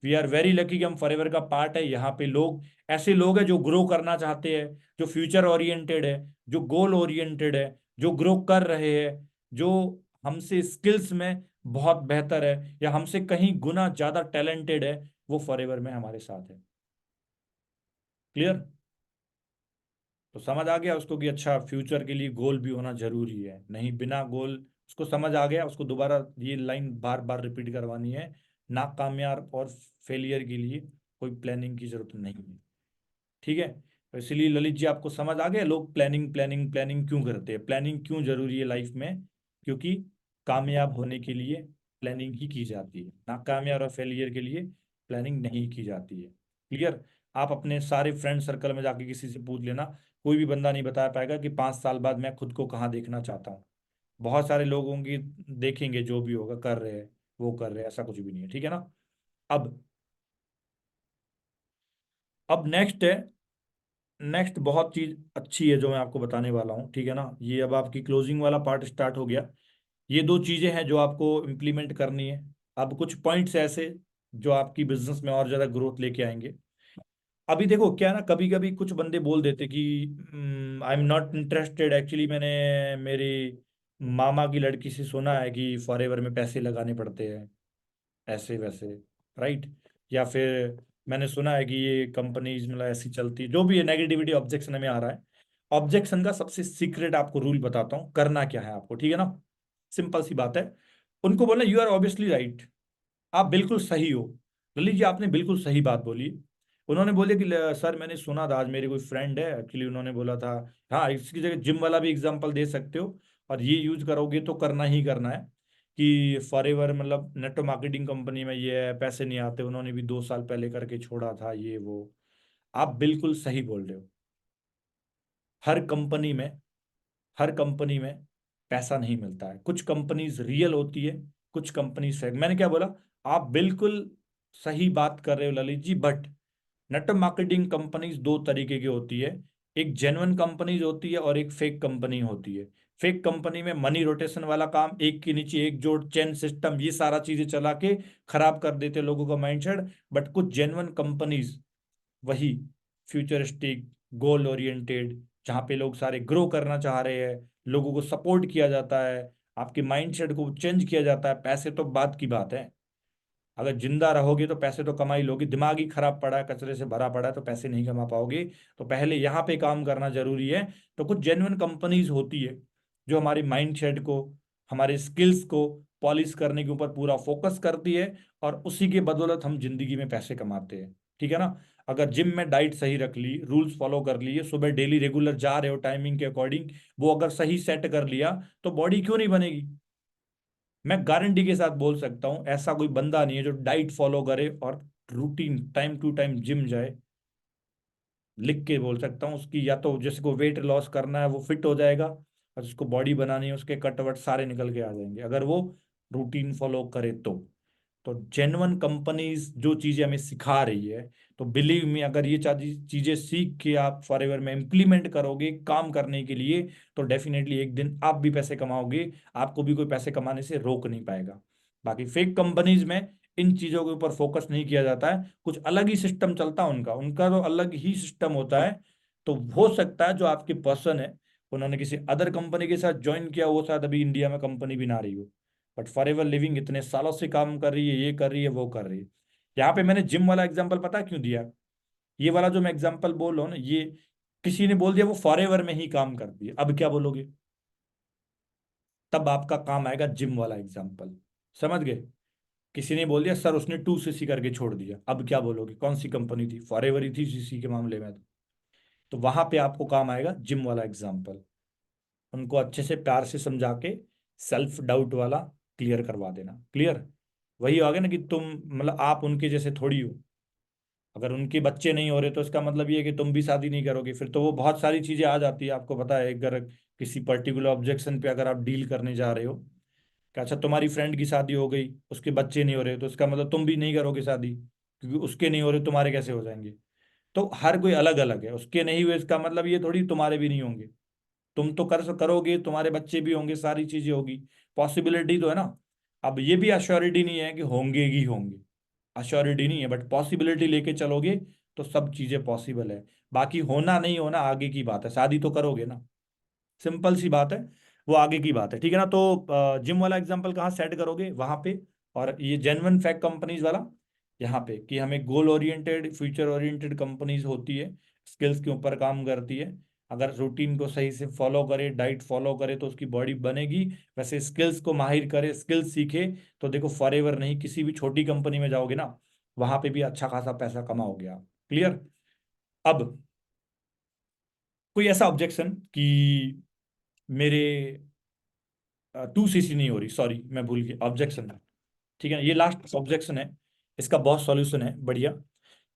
वी आर वेरी लकी कि हम फॉरएवर का पार्ट है। यहाँ पे लोग, ऐसे लोग हैं जो ग्रो करना चाहते हैं, जो फ्यूचर ओरिएंटेड है, जो गोल ओरिएंटेड है, जो ग्रो कर रहे हैं, जो हमसे स्किल्स में बहुत बेहतर है या हमसे कहीं गुना ज्यादा टैलेंटेड है, वो फॉरएवर में हमारे साथ है। क्लियर? तो समझ आ गया उसको कि अच्छा फ्यूचर के लिए गोल भी होना जरूरी है, नहीं बिना गोल, उसको समझ आ गया। उसको दोबारा ये लाइन बार बार रिपीट करवानी है, नाकामयाब और फेलियर के लिए कोई प्लानिंग की जरूरत नहीं है। ठीक है? तो इसलिए ललित जी आपको समझ आ गया लोग प्लानिंग प्लानिंग प्लानिंग क्यों करते हैं, प्लानिंग क्यों जरूरी है लाइफ में। क्योंकि कामयाब होने के लिए प्लानिंग ही की जाती है, नाकामयाब और फेलियर के लिए प्लानिंग नहीं की जाती है। क्लियर? आप अपने सारे फ्रेंड सर्कल में जाके किसी से पूछ लेना, कोई भी बंदा नहीं बता पाएगा कि 5 साल बाद मैं खुद को कहाँ देखना चाहता हूँ। बहुत सारे लोगों की देखेंगे जो भी होगा कर रहे हैं, वो कर रहे हैं, ऐसा कुछ भी नहीं है। ठीक है ना? अब अब नेक्स्ट है, नेक्स्ट बहुत चीज अच्छी है जो मैं आपको बताने वाला हूँ। ठीक है ना? ये अब आपकी क्लोजिंग वाला पार्ट स्टार्ट हो गया। ये दो चीजें हैं जो आपको इम्प्लीमेंट करनी है। अब कुछ पॉइंट्स ऐसे जो आपकी बिजनेस में और ज्यादा ग्रोथ लेके आएंगे। अभी देखो क्या है ना, कभी कभी कुछ बंदे बोल देते कि I am not interested, actually मैंने मेरी मामा की लड़की से सुना है कि फॉरएवर में पैसे लगाने पड़ते हैं, ऐसे वैसे, राइट? या फिर मैंने सुना है कि ये कंपनीज मतलब ऐसी चलती, जो भी है नेगेटिविटी ऑब्जेक्शन में आ रहा है। ऑब्जेक्शन का सबसे सीक्रेट आपको रूल बताता हूँ, करना क्या है आपको। ठीक है ना? सिंपल सी बात है। उनको बोलना यू आर ऑब्वियसली राइट, आप बिल्कुल सही हो। ललित जी आपने बिल्कुल सही बात बोली। उन्होंने बोले कि सर मैंने सुना था, आज मेरे कोई फ्रेंड है एक्चुअली, उन्होंने बोला था। हाँ, इसकी जगह जिम वाला भी एग्जांपल दे सकते हो, और ये यूज करोगे तो करना ही करना है कि फॉरएवर मतलब नेटवर्क मार्केटिंग कंपनी में ये है, पैसे नहीं आते, उन्होंने भी 2 साल पहले करके छोड़ा था ये वो। आप बिल्कुल सही बोल रहे हो। हर कंपनी में, हर कंपनी में पैसा नहीं मिलता है। कुछ कंपनीज रियल होती है, कुछ कंपनीज फेक। मैंने क्या बोला? आप बिल्कुल सही बात कर रहे हो Lalit ji, but network marketing companies दो तरीके की होती है। एक जेन्युइन कंपनीज होती है और एक फेक कंपनी होती है। फेक कंपनी में मनी रोटेशन वाला काम, एक के नीचे एक जोड़, चेन सिस्टम, ये सारा चीजें चला के खराब कर देते लोगों का माइंडसेट। बट कुछ जेन्युइन कंपनीज वही फ्यूचरिस्टिक, गोल ओरिएंटेड, जहाँ पे लोग सारे ग्रो करना चाह रहे हैं, लोगों को सपोर्ट किया जाता है, आपके माइंडसेट को चेंज किया जाता है। पैसे तो बात की बात है, अगर जिंदा रहोगे तो पैसे तो कमा ही लोगे। दिमाग ही खराब पड़ा है, कचरे से भरा पड़ा है, तो पैसे नहीं कमा पाओगे। तो पहले यहाँ पे काम करना जरूरी है। तो कुछ जेन्युइन कंपनीज होती है जो हमारे माइंडसेट को, हमारे स्किल्स को पॉलिश करने के ऊपर पूरा फोकस करती है, और उसी के बदौलत हम जिंदगी में पैसे कमाते हैं। ठीक है ना? अगर जिम में डाइट सही रख ली, रूल्स फॉलो कर लिए, सुबह डेली रेगुलर जा रहे हो टाइमिंग के अकॉर्डिंग, वो अगर सही सेट कर लिया, तो बॉडी क्यों नहीं बनेगी? मैं गारंटी के साथ बोल सकता हूं, ऐसा कोई बंदा नहीं है जो डाइट फॉलो करे और routine time to time gym जाए। लिख के बोल सकता हूँ, उसकी या तो जिसको वेट लॉस करना है वो फिट हो जाएगा, और जिसको बॉडी बनानी है उसके कट वट सारे निकल के आ जाएंगे, अगर वो रूटीन फॉलो करे तो जेन्युइन कंपनीज जो चीजें हमें सिखा रही है, तो बिलीव मी, अगर ये चीजें सीख के आप फॉरएवर में इम्प्लीमेंट करोगे काम करने के लिए, तो डेफिनेटली एक दिन आप भी पैसे कमाओगे, आपको भी कोई पैसे कमाने से रोक नहीं पाएगा। बाकी फेक कंपनीज में इन चीजों के ऊपर फोकस नहीं किया जाता है, कुछ अलग ही सिस्टम चलता है उनका, उनका तो अलग ही सिस्टम होता है। तो हो सकता है जो आपके पर्सन है, उन्होंने किसी अदर कंपनी के साथ ज्वाइन किया, वो शायद अभी इंडिया में कंपनी भी ना रही हो, बट फॉर एवर लिविंग इतने सालों से काम कर रही है, ये कर रही है, वो कर रही है। यहाँ पे मैंने जिम वाला एग्जांपल पता है क्यों दिया? ये वाला जो मैं एग्जांपल बोल रहा हूँ ना, ये किसी ने बोल दिया वो फॉर एवर में ही काम करती है, अब क्या बोलोगे? तब आपका काम आएगा जिम वाला एग्जांपल। समझ गए? किसी ने बोल दिया सर उसने 2 सीसी करके छोड़ दिया, अब क्या बोलोगे? कौन सी कंपनी थी? फॉर एवर ही थी सीसी के मामले में। तो वहां पे आपको काम आएगा जिम वाला एग्जांपल। उनको अच्छे से प्यार से समझा के सेल्फ डाउट वाला क्लियर करवा देना। क्लियर? वही आ गया ना कि तुम मतलब आप उनके जैसे थोड़ी हो। अगर उनके बच्चे नहीं हो रहे तो इसका मतलब ये है कि तुम भी शादी नहीं करोगे, फिर तो वो बहुत सारी चीजें आ जाती है। आपको पता है, अगर किसी पर्टिकुलर ऑब्जेक्शन पे अगर आप डील करने जा रहे हो कि अच्छा तुम्हारी फ्रेंड की शादी हो गई, उसके बच्चे नहीं हो रहे, तो इसका मतलब तुम भी नहीं करोगे शादी, क्योंकि उसके नहीं हो रहे तुम्हारे कैसे हो जाएंगे? तो हर कोई अलग अलग है, उसके नहीं हुए इसका मतलब ये थोड़ी तुम्हारे भी नहीं होंगे। तुम तो करोगे, तुम्हारे बच्चे भी होंगे, सारी चीजें होगी, पॉसिबिलिटी तो है ना। अब ये भी अश्योरिटी नहीं है कि होंगे ही होंगे, अश्योरिटी नहीं है, बट पॉसिबिलिटी लेके चलोगे तो सब चीजें पॉसिबल है। बाकी होना नहीं होना आगे की बात है, शादी तो करोगे ना, सिंपल सी बात है, वो आगे की बात है, ठीक है ना। तो जिम वाला एग्जांपल कहाँ सेट करोगे, वहां पे। और ये जेन्युइन फैक्ट कंपनीज वाला यहाँ पे, कि हमें goal oriented future oriented companies होती है, स्किल्स के ऊपर काम करती है। अगर रूटीन को सही से फॉलो करे, डाइट फॉलो करे, तो उसकी बॉडी बनेगी। वैसे स्किल्स को माहिर करे, स्किल्स सीखे, तो देखो फॉरएवर नहीं, किसी भी छोटी कंपनी में जाओगे ना, वहां पे भी अच्छा खासा पैसा कमाओगे आप। क्लियर। अब कोई ऐसा ऑब्जेक्शन कि मेरे 2cc नहीं हो रही, सॉरी मैं भूल गया, ऑब्जेक्शन है, ठीक है ना, ये लास्ट ऑब्जेक्शन है। इसका बहुत सॉल्यूशन है बढ़िया,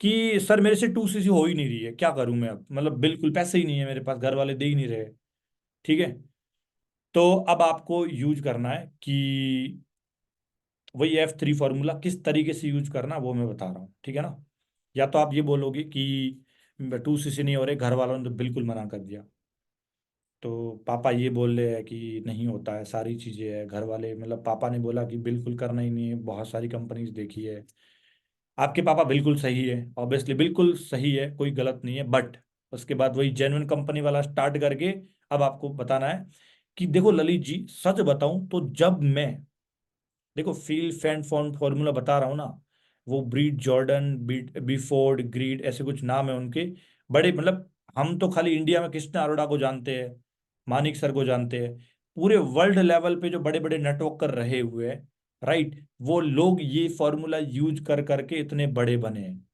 कि सर मेरे से 2cc हो ही नहीं रही है, क्या करूं मैं अब, मतलब बिल्कुल पैसे ही नहीं है मेरे पास, घर वाले दे ही नहीं रहे। ठीक है। तो अब आपको यूज करना है कि वही F3 फॉर्मूला किस तरीके से यूज करना, वो मैं बता रहा हूँ, ठीक है ना। या तो आप ये बोलोगे कि 2cc नहीं हो रहे, घर वालों ने तो बिल्कुल मना कर दिया, तो पापा ये बोल रहे हैं कि नहीं होता है, सारी चीज़ें है, घर वाले मतलब पापा ने बोला कि बिल्कुल करना ही नहीं है, बहुत सारी कंपनीज देखी है। आपके पापा बिल्कुल सही है, ऑब्वियसली बिल्कुल सही है, कोई गलत नहीं है, बट उसके बाद वही जेन्युइन कंपनी वाला स्टार्ट करके अब आपको बताना है कि देखो ललित जी, सच बताऊं तो जब मैं, देखो फील फैन फॉर्म फॉर्मूला बता रहा हूँ ना, वो ब्रीड जॉर्डन, बीफोर्ड, ग्रीड, ऐसे कुछ नाम है उनके, बड़े मतलब, हम तो खाली इंडिया में कृष्णा अरोड़ा को जानते हैं, मानिक सर को जानते हैं, पूरे वर्ल्ड लेवल पे जो बड़े बड़े नेटवर्क कर रहे हुए हैं, राइट, वो लोग ये फॉर्मूला यूज कर करके इतने बड़े बने हैं।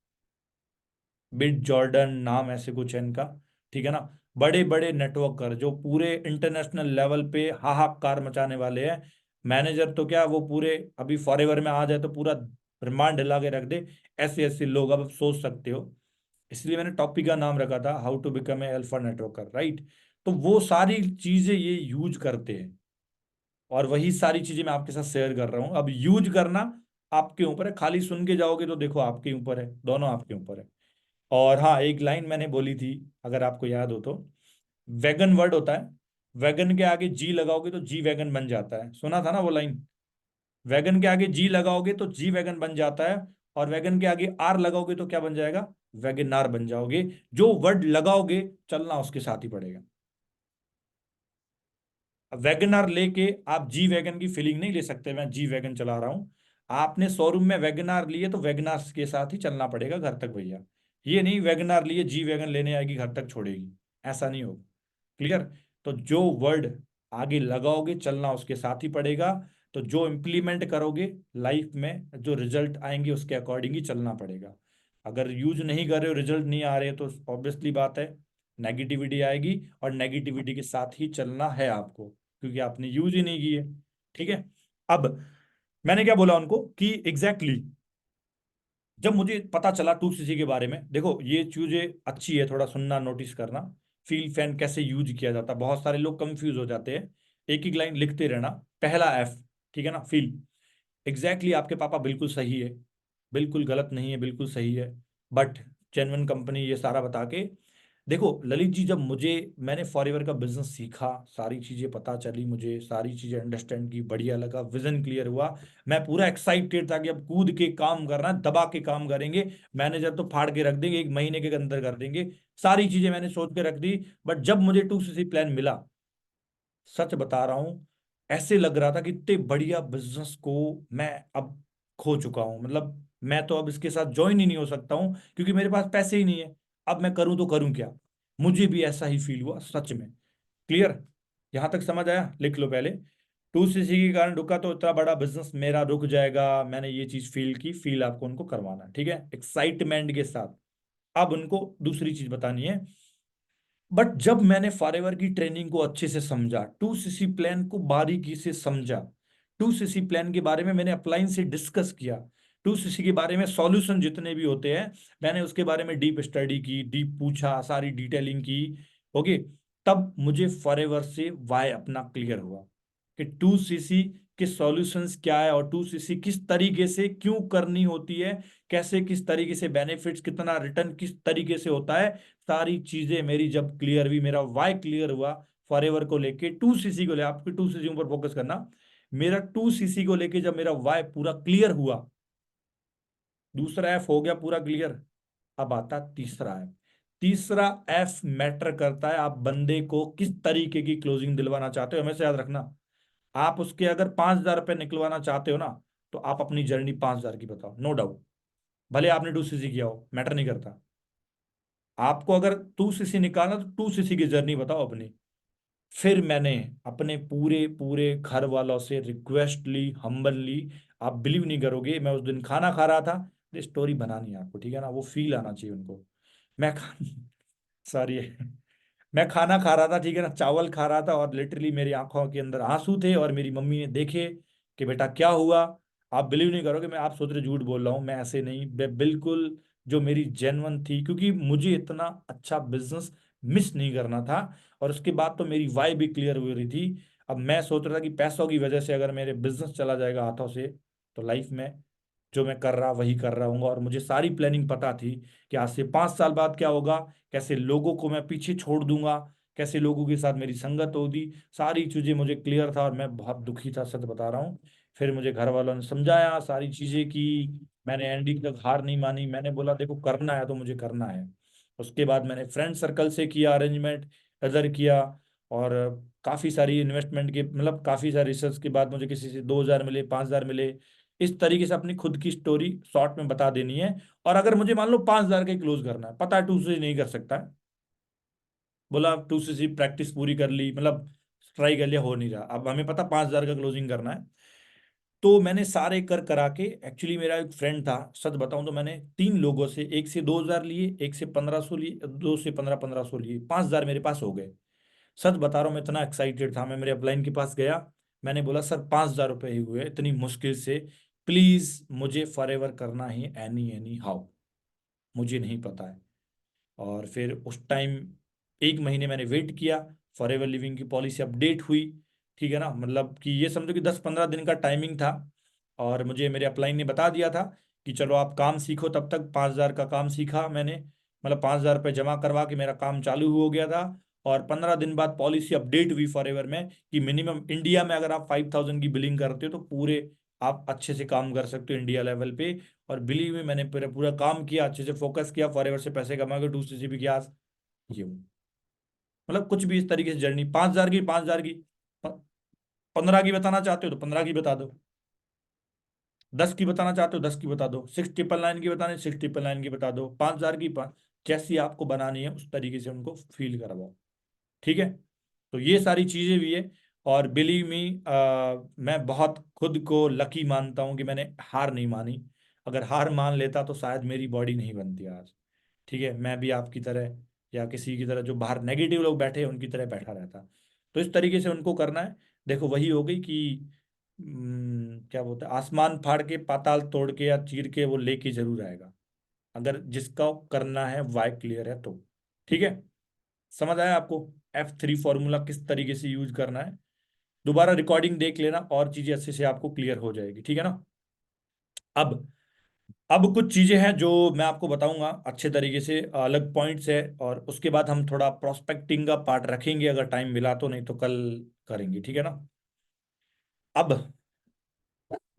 बिट जॉर्डन नाम ऐसे कुछ है इनका, ठीक है ना। बड़े बड़े नेटवर्कर जो पूरे इंटरनेशनल लेवल पे हाहाकार मचाने वाले हैं। मैनेजर तो क्या, वो पूरे अभी फॉरएवर में आ जाए तो पूरा ब्रह्मांड हिला के रख दे, ऐसे ऐसे लोग, अब आप सोच सकते हो। इसलिए मैंने टॉपिक का नाम रखा था how to become a alpha networker, right. तो वो सारी चीजें ये यूज करते हैं, और वही सारी चीजें मैं आपके साथ शेयर कर रहा हूँ। अब यूज करना आपके ऊपर है, खाली सुन के जाओगे तो देखो आपके ऊपर है, दोनों आपके ऊपर है। और हाँ, एक लाइन मैंने बोली थी, अगर आपको याद हो तो, वैगन वर्ड होता है, वैगन के आगे जी लगाओगे तो जी वैगन बन जाता है, सुना था ना वो लाइन। वैगन के आगे जी लगाओगे तो जी वैगन बन जाता है, और वैगन के आगे आर लगाओगे तो क्या बन जाएगा, वैगनार बन जाओगे। जो वर्ड लगाओगे चलना उसके साथ ही पड़ेगा। अब वैगनार लेके आप जी वैगन की फीलिंग नहीं ले सकते, मैं जी वैगन चला रहा हूँ, आपने शोरूम में वैगनार लिए तो वैगनार के साथ ही चलना पड़ेगा घर तक भैया। ये नहीं वैगनार लिए जी वैगन लेने आएगी घर तक छोड़ेगी, ऐसा नहीं होगा। क्लियर। तो जो वर्ड आगे लगाओगे चलना उसके साथ ही पड़ेगा, तो जो इम्प्लीमेंट करोगे लाइफ में, जो रिजल्ट आएंगे उसके अकॉर्डिंग ही चलना पड़ेगा। अगर यूज नहीं कर रहे हो, रिजल्ट नहीं आ रहे, तो ऑब्वियसली बात है नेगेटिविटी आएगी, और नेगेटिविटी के साथ ही चलना है आपको, क्योंकि आपने यूज ही नहीं की है। ठीक है। अब मैंने क्या बोला उनको कि एग्जैक्टली exactly, जब मुझे पता चला 2cc के बारे में, देखो ये चीजें अच्छी है थोड़ा सुनना, नोटिस करना, फील फैन कैसे यूज किया जाता है, बहुत सारे लोग कंफ्यूज हो जाते हैं। एक एक लाइन लिखते रहना, पहला एफ, ठीक है ना, फील। एग्जैक्टली आपके पापा बिल्कुल सही है, बिल्कुल गलत नहीं है, बिल्कुल सही है, बट जेन्युइन कंपनी ये सारा बता के, देखो ललित जी, जब मुझे, मैंने फॉरएवर का बिजनेस सीखा, सारी चीजें पता चली, मुझे सारी चीजें अंडरस्टैंड की, बढ़िया लगा, विजन क्लियर हुआ, मैं पूरा एक्साइटेड था कि अब कूद के काम करना है, दबा के काम करेंगे, मैनेजर तो फाड़ के रख देंगे, 1 महीने के अंदर कर देंगे, सारी चीजें मैंने सोच के रख दी। बट जब मुझे 2cc प्लान मिला, सच बता रहा हूं, ऐसे लग रहा था कि इतने बढ़िया बिजनेस को मैं अब खो चुका हूं, मतलब मैं तो अब इसके साथ ज्वाइन ही नहीं हो सकता हूं, क्योंकि मेरे पास पैसे ही नहीं है, अब मैं करूं तो करूं क्या। मुझे भी ऐसा ही फील हुआ सच में। क्लियर। यहां तक समझ आया, लिख लो पहले। 2cc के कारण रुका तो इतना बड़ा बिजनेस मेरा रुक जाएगा, मैंने ये चीज फील की, फील आपको उनको करवाना है, ठीक है, एक्साइटमेंट के साथ। अब उनको दूसरी चीज बतानी है, बट जब मैंने फॉरएवर की ट्रेनिंग को अच्छे से समझा, 2cc प्लान को बारीकी से समझा, 2cc प्लान के बारे में मैंने अपलाइन से डिस्कस किया, 2cc के बारे में सॉल्यूशन जितने भी होते हैं, मैंने उसके बारे में डीप स्टडी की, डीप पूछा, सारी डिटेलिंग की। ओके। तब मुझे फॉरएवर से वाई अपना क्लियर हुआ कि 2cc के सॉल्यूशंस क्या है, और 2cc किस तरीके से क्यों करनी होती है, कैसे, किस तरीके से बेनिफिट्स, कितना रिटर्न किस तरीके से होता है, सारी चीजें मेरी जब क्लियर हुई, मेरा वाई क्लियर हुआ फॉरएवर को लेके, 2cc को ले, आपके 2cc पर फोकस करना, मेरा 2 सीसी को लेके जब मेरा वाई पूरा क्लियर हुआ, दूसरा एफ हो गया पूरा क्लियर, अब आता तीसरा एफ। तीसरा एफ मैटर करता है, आप बंदे को किस तरीके की क्लोजिंग दिलवाना चाहते हो, हमेशा याद रखना। आप उसके अगर 5,000 रुपये निकलवाना चाहते हो ना, तो आप अपनी जर्नी 5,000 की बताओ, नो डाउट। भले आपने 2 सीसी किया हो, मैटर नहीं करता। आपको अगर 2 सीसी निकालना, तो 2 सीसी की जर्नी बताओ अपनी। फिर मैंने अपने पूरे पूरे घर वालों से रिक्वेस्ट ली, हम्बल ली। आप बिलीव नहीं करोगे, मैं उस दिन खाना खा रहा था, ये स्टोरी बनानी है आपको, ठीक है ना, वो फील आना चाहिए उनको। मैं खा सॉरी मैं खाना खा रहा था, ठीक है ना, चावल खा रहा था, और लिटरली मेरी आंखों के अंदर आंसू थे, और मेरी मम्मी ने देखे कि बेटा क्या हुआ। आप बिलीव नहीं करोगे, मैं, आप सोच रहे झूठ बोल रहा हूँ, मैं ऐसे नहीं, बिल्कुल जो मेरी जेन्युइन थी, क्योंकि मुझे इतना अच्छा बिजनेस मिस नहीं करना था। और उसके बाद तो मेरी वाई भी क्लियर हो रही थी। अब मैं सोच रहा था कि पैसों की वजह से अगर मेरे बिजनेस चला जाएगा हाथों से, तो लाइफ में जो मैं कर रहा वही कर रहा हूँ। और मुझे सारी प्लानिंग पता थी कि आज से 5 साल बाद क्या होगा, कैसे लोगों को मैं पीछे छोड़ दूंगा, कैसे लोगों के साथ मेरी संगत होगी, सारी चीजें मुझे क्लियर था, और मैं बहुत दुखी था, सच बता रहा हूँ। फिर मुझे घर वालों ने समझाया, सारी चीजें की, मैंने एंडिंग तक हार नहीं मानी, मैंने बोला देखो करना है तो मुझे करना है। उसके बाद मैंने फ्रेंड सर्कल से किया अरेंजमेंट, इधर किया, और काफ़ी सारी इन्वेस्टमेंट के, मतलब काफ़ी सारी रिसर्च के बाद मुझे किसी से 2,000 मिले, 5,000 मिले। इस तरीके से अपनी खुद की स्टोरी शॉर्ट में बता देनी है। और अगर मुझे मान लो 5,000 का क्लोज करना है, पता है 2 से नहीं कर सकता है, बोला 2 से प्रैक्टिस पूरी कर ली, मतलब ट्राई कर लिया, हो नहीं रहा, अब हमें पता 5,000 का क्लोजिंग करना है। तो मैंने सारे कर करा के, एक्चुअली मेरा एक फ्रेंड था, सच बताऊं तो मैंने 3 लोगों से, एक से 2,000 लिए, एक से 1,500 लिए, दो से 1,500 लिए, 5,000 मेरे पास हो गए। सच बता रहा हूँ, मैं इतना एक्साइटेड था, मैं मेरे अपलाइन के पास गया, मैंने बोला सर 5,000 रुपये ही हुए इतनी मुश्किल से, प्लीज मुझे फॉरएवर करना ही, एनी एनी हाउ, मुझे नहीं पता है। और फिर उस टाइम 1 महीने मैंने वेट किया, फॉरएवर लिविंग की पॉलिसी अपडेट हुई, ठीक है ना, मतलब कि ये समझो कि 10-15 दिन का टाइमिंग था। और मुझे मेरे अपलाइन ने बता दिया था कि चलो आप काम सीखो, तब तक 5,000 का काम सीखा मैंने, मतलब 5,000 रुपये जमा करवा के मेरा काम चालू हो गया था। और 15 दिन बाद पॉलिसी अपडेट हुई फॉरएवर में, कि मिनिमम इंडिया में अगर आप 5,000 की बिलिंग करते हो, तो पूरे आप अच्छे से काम कर सकते हो इंडिया लेवल पे। और बिलीव में मैंने पूरा पूरा काम किया, अच्छे से फोकस किया, फॉरएवर से पैसे कमा के 2 सीसी भी किया, ये हूँ। मतलब कुछ भी इस तरीके से जर्नी, 5,000 की, 5,000 की, 15 की बताना चाहते हो तो 15 की बता दो, 10 की बताना चाहते हो 10 की बता दो, 6,999 की बतानी 6,999 की बता दो, 5,000 की, जैसी आपको बनानी है उस तरीके से उनको फील करवाओ, ठीक है। तो ये सारी चीजें भी है। और बिलीव मी, मैं बहुत खुद को लकी मानता हूँ कि मैंने हार नहीं मानी। अगर हार मान लेता तो शायद मेरी बॉडी नहीं बनती आज, ठीक है, मैं भी आपकी तरह, या किसी की तरह जो बाहर नेगेटिव लोग बैठे हैं उनकी तरह बैठा रहता। तो इस तरीके से उनको करना है। देखो वही हो गई कि क्या बोलते हैं, आसमान फाड़ के पाताल तोड़ के या चीर के वो लेके जरूर आएगा, अगर जिसका करना है वाई क्लियर है तो, ठीक है। समझ आया आपको F3 फॉर्मूला किस तरीके से यूज करना है? दोबारा रिकॉर्डिंग देख लेना, और चीजें अच्छे से आपको क्लियर हो जाएगी, ठीक है ना। अब अब कुछ चीजें हैं जो मैं आपको बताऊंगा अच्छे तरीके से, अलग पॉइंट्स है, और उसके बाद हम थोड़ा प्रोस्पेक्टिंग का पार्ट रखेंगे, अगर टाइम मिला तो, नहीं तो कल करेंगे, ठीक है ना। अब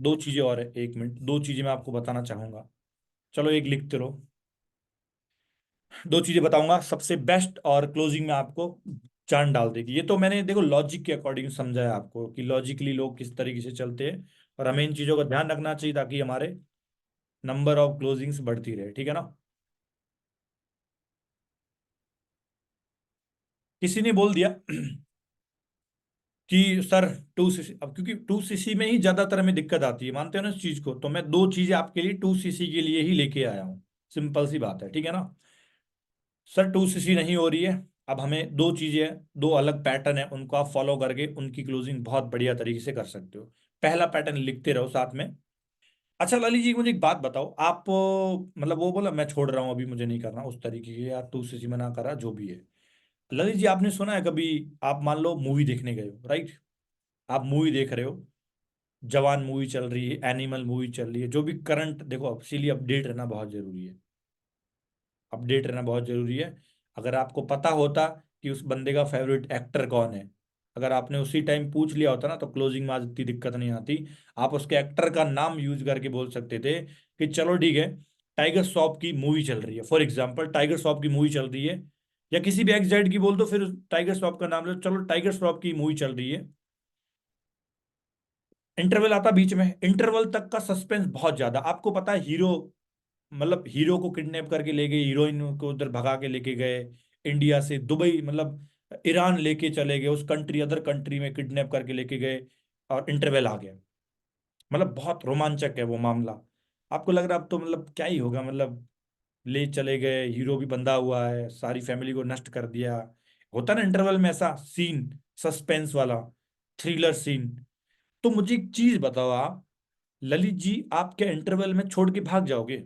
2 चीजें और है, 1 मिनट, 2 चीजें मैं आपको बताना चाहूंगा, चलो एक लिखते रहो। 2 चीजें बताऊंगा सबसे बेस्ट, और क्लोजिंग में आपको जान डाल देगी। ये तो मैंने देखो लॉजिक के अकॉर्डिंग समझाया आपको, कि लॉजिकली लोग किस तरीके से चलते हैं, और हमें इन चीजों का ध्यान रखना चाहिए, ताकि हमारे नंबर ऑफ क्लोजिंग्स बढ़ती रहे, ठीक है ना। किसी ने बोल दिया कि सर 2 सीसी, अब क्योंकि 2 सीसी में ही ज्यादातर हमें दिक्कत आती है, मानते हो ना इस चीज को, तो मैं 2 चीजें आपके लिए 2 सीसी के लिए ही लेके आया हूँ। सिंपल सी बात है, ठीक है ना। सर 2 सीसी नहीं हो रही है, अब हमें 2 चीजें, 2 अलग पैटर्न है, उनको आप फॉलो करके उनकी क्लोजिंग बहुत बढ़िया तरीके से कर सकते हो। पहला पैटर्न लिखते रहो साथ में। अच्छा ललित जी, मुझे एक बात बताओ, आप मतलब वो बोला मैं छोड़ रहा हूँ अभी, मुझे नहीं करना उस तरीके की, या 2 सीसी में ना करा जो भी है। ललित जी, आपने सुना है कभी, आप मान लो मूवी देखने गए हो, राइट, आप मूवी देख रहे हो, जवान मूवी चल रही है, एनिमल मूवी चल रही है, जो भी करंट, देखो इसीलिए अपडेट रहना बहुत जरूरी है, अपडेट रहना बहुत जरूरी है। अगर आपको पता होता कि उस बंदे का फेवरेट एक्टर कौन है, अगर आपने उसी टाइम पूछ लिया होता ना तो क्लोजिंग में आज इतनी दिक्कत नहीं आती। आप उसके एक्टर का नाम यूज करके बोल सकते थे कि चलो ठीक है, टाइगर श्रॉफ की मूवी चल रही है, फॉर एग्जाम्पल टाइगर श्रॉफ की मूवी चल रही है, या किसी भी एक्स जेड की बोल दो, फिर टाइगर श्रॉफ का नाम लो, चलो टाइगर श्रॉफ की मूवी चल रही है। इंटरवल आता बीच में, इंटरवल तक का सस्पेंस बहुत ज्यादा, आपको पता है हीरो, मतलब हीरो को किडनैप करके ले गए, हीरोइन को उधर भगा के लेके गए, इंडिया से दुबई, मतलब ईरान लेके चले गए, उस कंट्री अदर कंट्री में किडनैप करके लेके गए, और इंटरवल आ गया। मतलब बहुत रोमांचक है वो मामला। आपको लग रहा अब तो मतलब क्या ही होगा, मतलब ले चले गए, हीरो भी बंधा हुआ है, सारी फैमिली को नष्ट कर दिया। होता ना इंटरवल में ऐसा सीन, सस्पेंस वाला, थ्रिलर सीन। तो मुझे एक चीज बताओ आप, ललित जी, आप क्या इंटरवल में छोड़ के भाग जाओगे?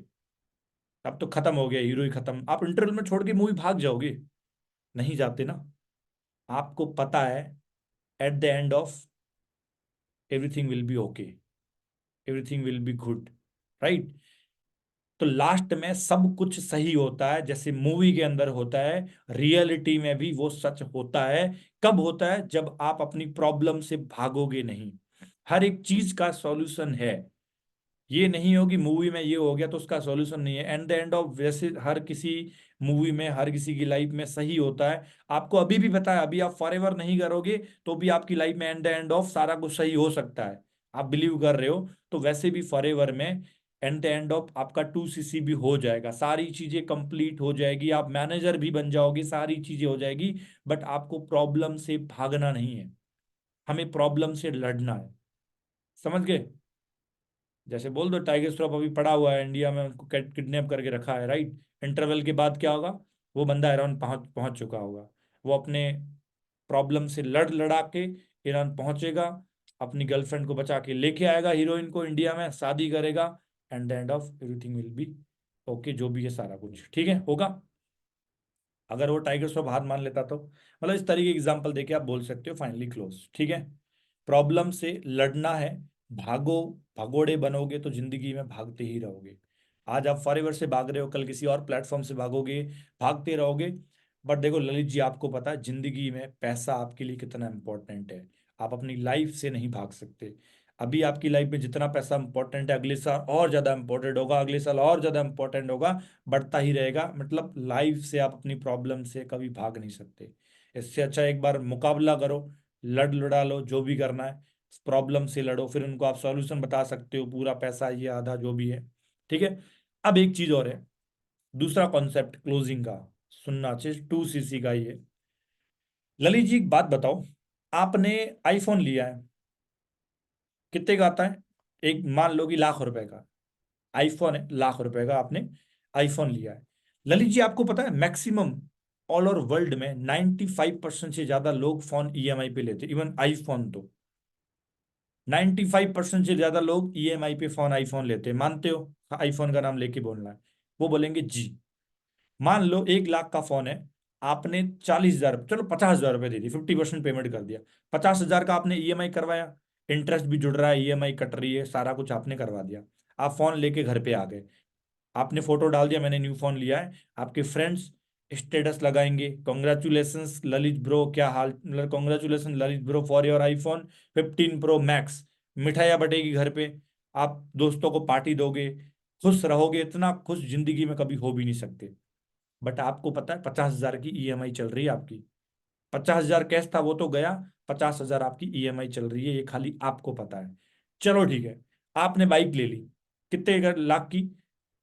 अब तो खत्म हो गया, हीरो ही खत्म, आप इंटरवल में छोड़ के मूवी भाग जाओगे? नहीं जाते ना। आपको पता है at the end of everything will be okay, everything will be good, right? तो लास्ट में सब कुछ सही होता है, जैसे मूवी के अंदर होता है, रियलिटी में भी वो सच होता है। कब होता है? जब आप अपनी प्रॉब्लम से भागोगे नहीं। हर एक चीज का सॉल्यूशन है। ये नहीं हो कि मूवी में ये हो गया तो उसका सॉल्यूशन नहीं है। एंड द एंड ऑफ, वैसे हर किसी मूवी में, हर किसी की लाइफ में सही होता है। आपको अभी भी पता है, अभी आप फॉरएवर नहीं करोगे तो भी आपकी लाइफ में एंड द एंड ऑफ सारा कुछ सही हो सकता है। आप बिलीव कर रहे हो तो वैसे भी फॉरएवर में एंड द एंड ऑफ आपका 2cc भी हो जाएगा, सारी चीजें कंप्लीट हो जाएगी, आप मैनेजर भी बन जाओगे, सारी चीजें हो जाएगी। बट आपको प्रॉब्लम से भागना नहीं है, हमें प्रॉब्लम से लड़ना है। समझ गए? जैसे बोल दो टाइगर श्रॉफ अभी पड़ा हुआ है इंडिया में, उनको किडनैप करके रखा है, राइट? इंटरवल के बाद क्या होगा? वो बंदा ईरान पहुंच पहुंच चुका होगा। वो अपने प्रॉब्लम से लड़ लड़ा के ईरान पहुंचेगा, अपनी गर्लफ्रेंड को बचा के लेके आएगा हीरोइन को इंडिया में, शादी करेगा, and the end of everything will be okay. जो भी है सारा कुछ ठीक है होगा, अगर वो टाइगर श्रॉफ हार मान लेता तो। मतलब इस तरीके एग्जांपल देके आप बोल सकते हो फाइनली क्लोज, ठीक है? प्रॉब्लम से लड़ना है, भागो, भगोड़े बनोगे तो जिंदगी में भागते ही रहोगे। आज आप फॉरएवर से भाग रहे हो, कल किसी और प्लेटफॉर्म से भागोगे, भागते रहोगे। बट देखो ललित जी, आपको पता है जिंदगी में पैसा आपके लिए कितना इंपॉर्टेंट है। आप अपनी लाइफ से नहीं भाग सकते। अभी आपकी लाइफ में जितना पैसा इंपॉर्टेंट है, अगले साल और ज्यादा इंपॉर्टेंट होगा, अगले साल और ज्यादा इंपॉर्टेंट होगा, बढ़ता ही रहेगा। मतलब लाइफ से आप अपनी प्रॉब्लम से कभी भाग नहीं सकते। इससे अच्छा एक बार मुकाबला करो, लड़ लड़ा लो, जो भी करना है, प्रॉब्लम से लड़ो, फिर उनको आप सॉल्यूशन बता सकते हो, पूरा पैसा ये आधा जो भी है, ठीक है? अब एक चीज और है, दूसरा कॉन्सेप्ट क्लोजिंग का सुनना चाहिए, 2cc का ही है। ललित जी एक बात बताओ, आपने आईफोन लिया है, कितने का आता है? एक मान लो कि लाख रुपए का आईफोन है, लाख रुपए का आपने आईफोन लिया है। ललित जी आपको पता है मैक्सिमम ऑल ओवर वर्ल्ड में 95% से ज्यादा लोग फोन ईएमआई पे लेते, इवन आईफोन तो 95% से ज्यादा लोग ईएमआई पे फोन आईफोन लेते हैं, मानते हो? आईफोन का नाम लेके बोलना है, वो बोलेंगे जी। मान लो 1 लाख का फोन है, आपने 40,000, चलो 50,000 रुपये दे दिए, 50% पेमेंट कर दिया, 50,000 का आपने ईएमआई करवाया, इंटरेस्ट भी जुड़ रहा है, ईएमआई कट रही है, सारा कुछ आपने करवा दिया। आप फोन लेके घर पे आ गए, आपने फोटो डाल दिया मैंने न्यू फोन लिया है, आपके फ्रेंड्स स्टेटस लगाएंगे, कॉन्ग्रेचुलेशंस ललित ब्रो, क्या हाल, मतलब congratulation Lalit bro for your iPhone 15 Pro Max। मिठाइयाँ बटेगी घर पे, आप दोस्तों को पार्टी दोगे, खुश रहोगे, इतना खुश जिंदगी में कभी हो भी नहीं सकते। बट आपको पता है 50,000 की ईएमआई चल रही है आपकी, 50,000 कैश था वो तो गया, 50,000 आपकी ईएमआई चल रही है, ये खाली आपको पता है। चलो ठीक है, आपने बाइक ले ली, कितने लाख की?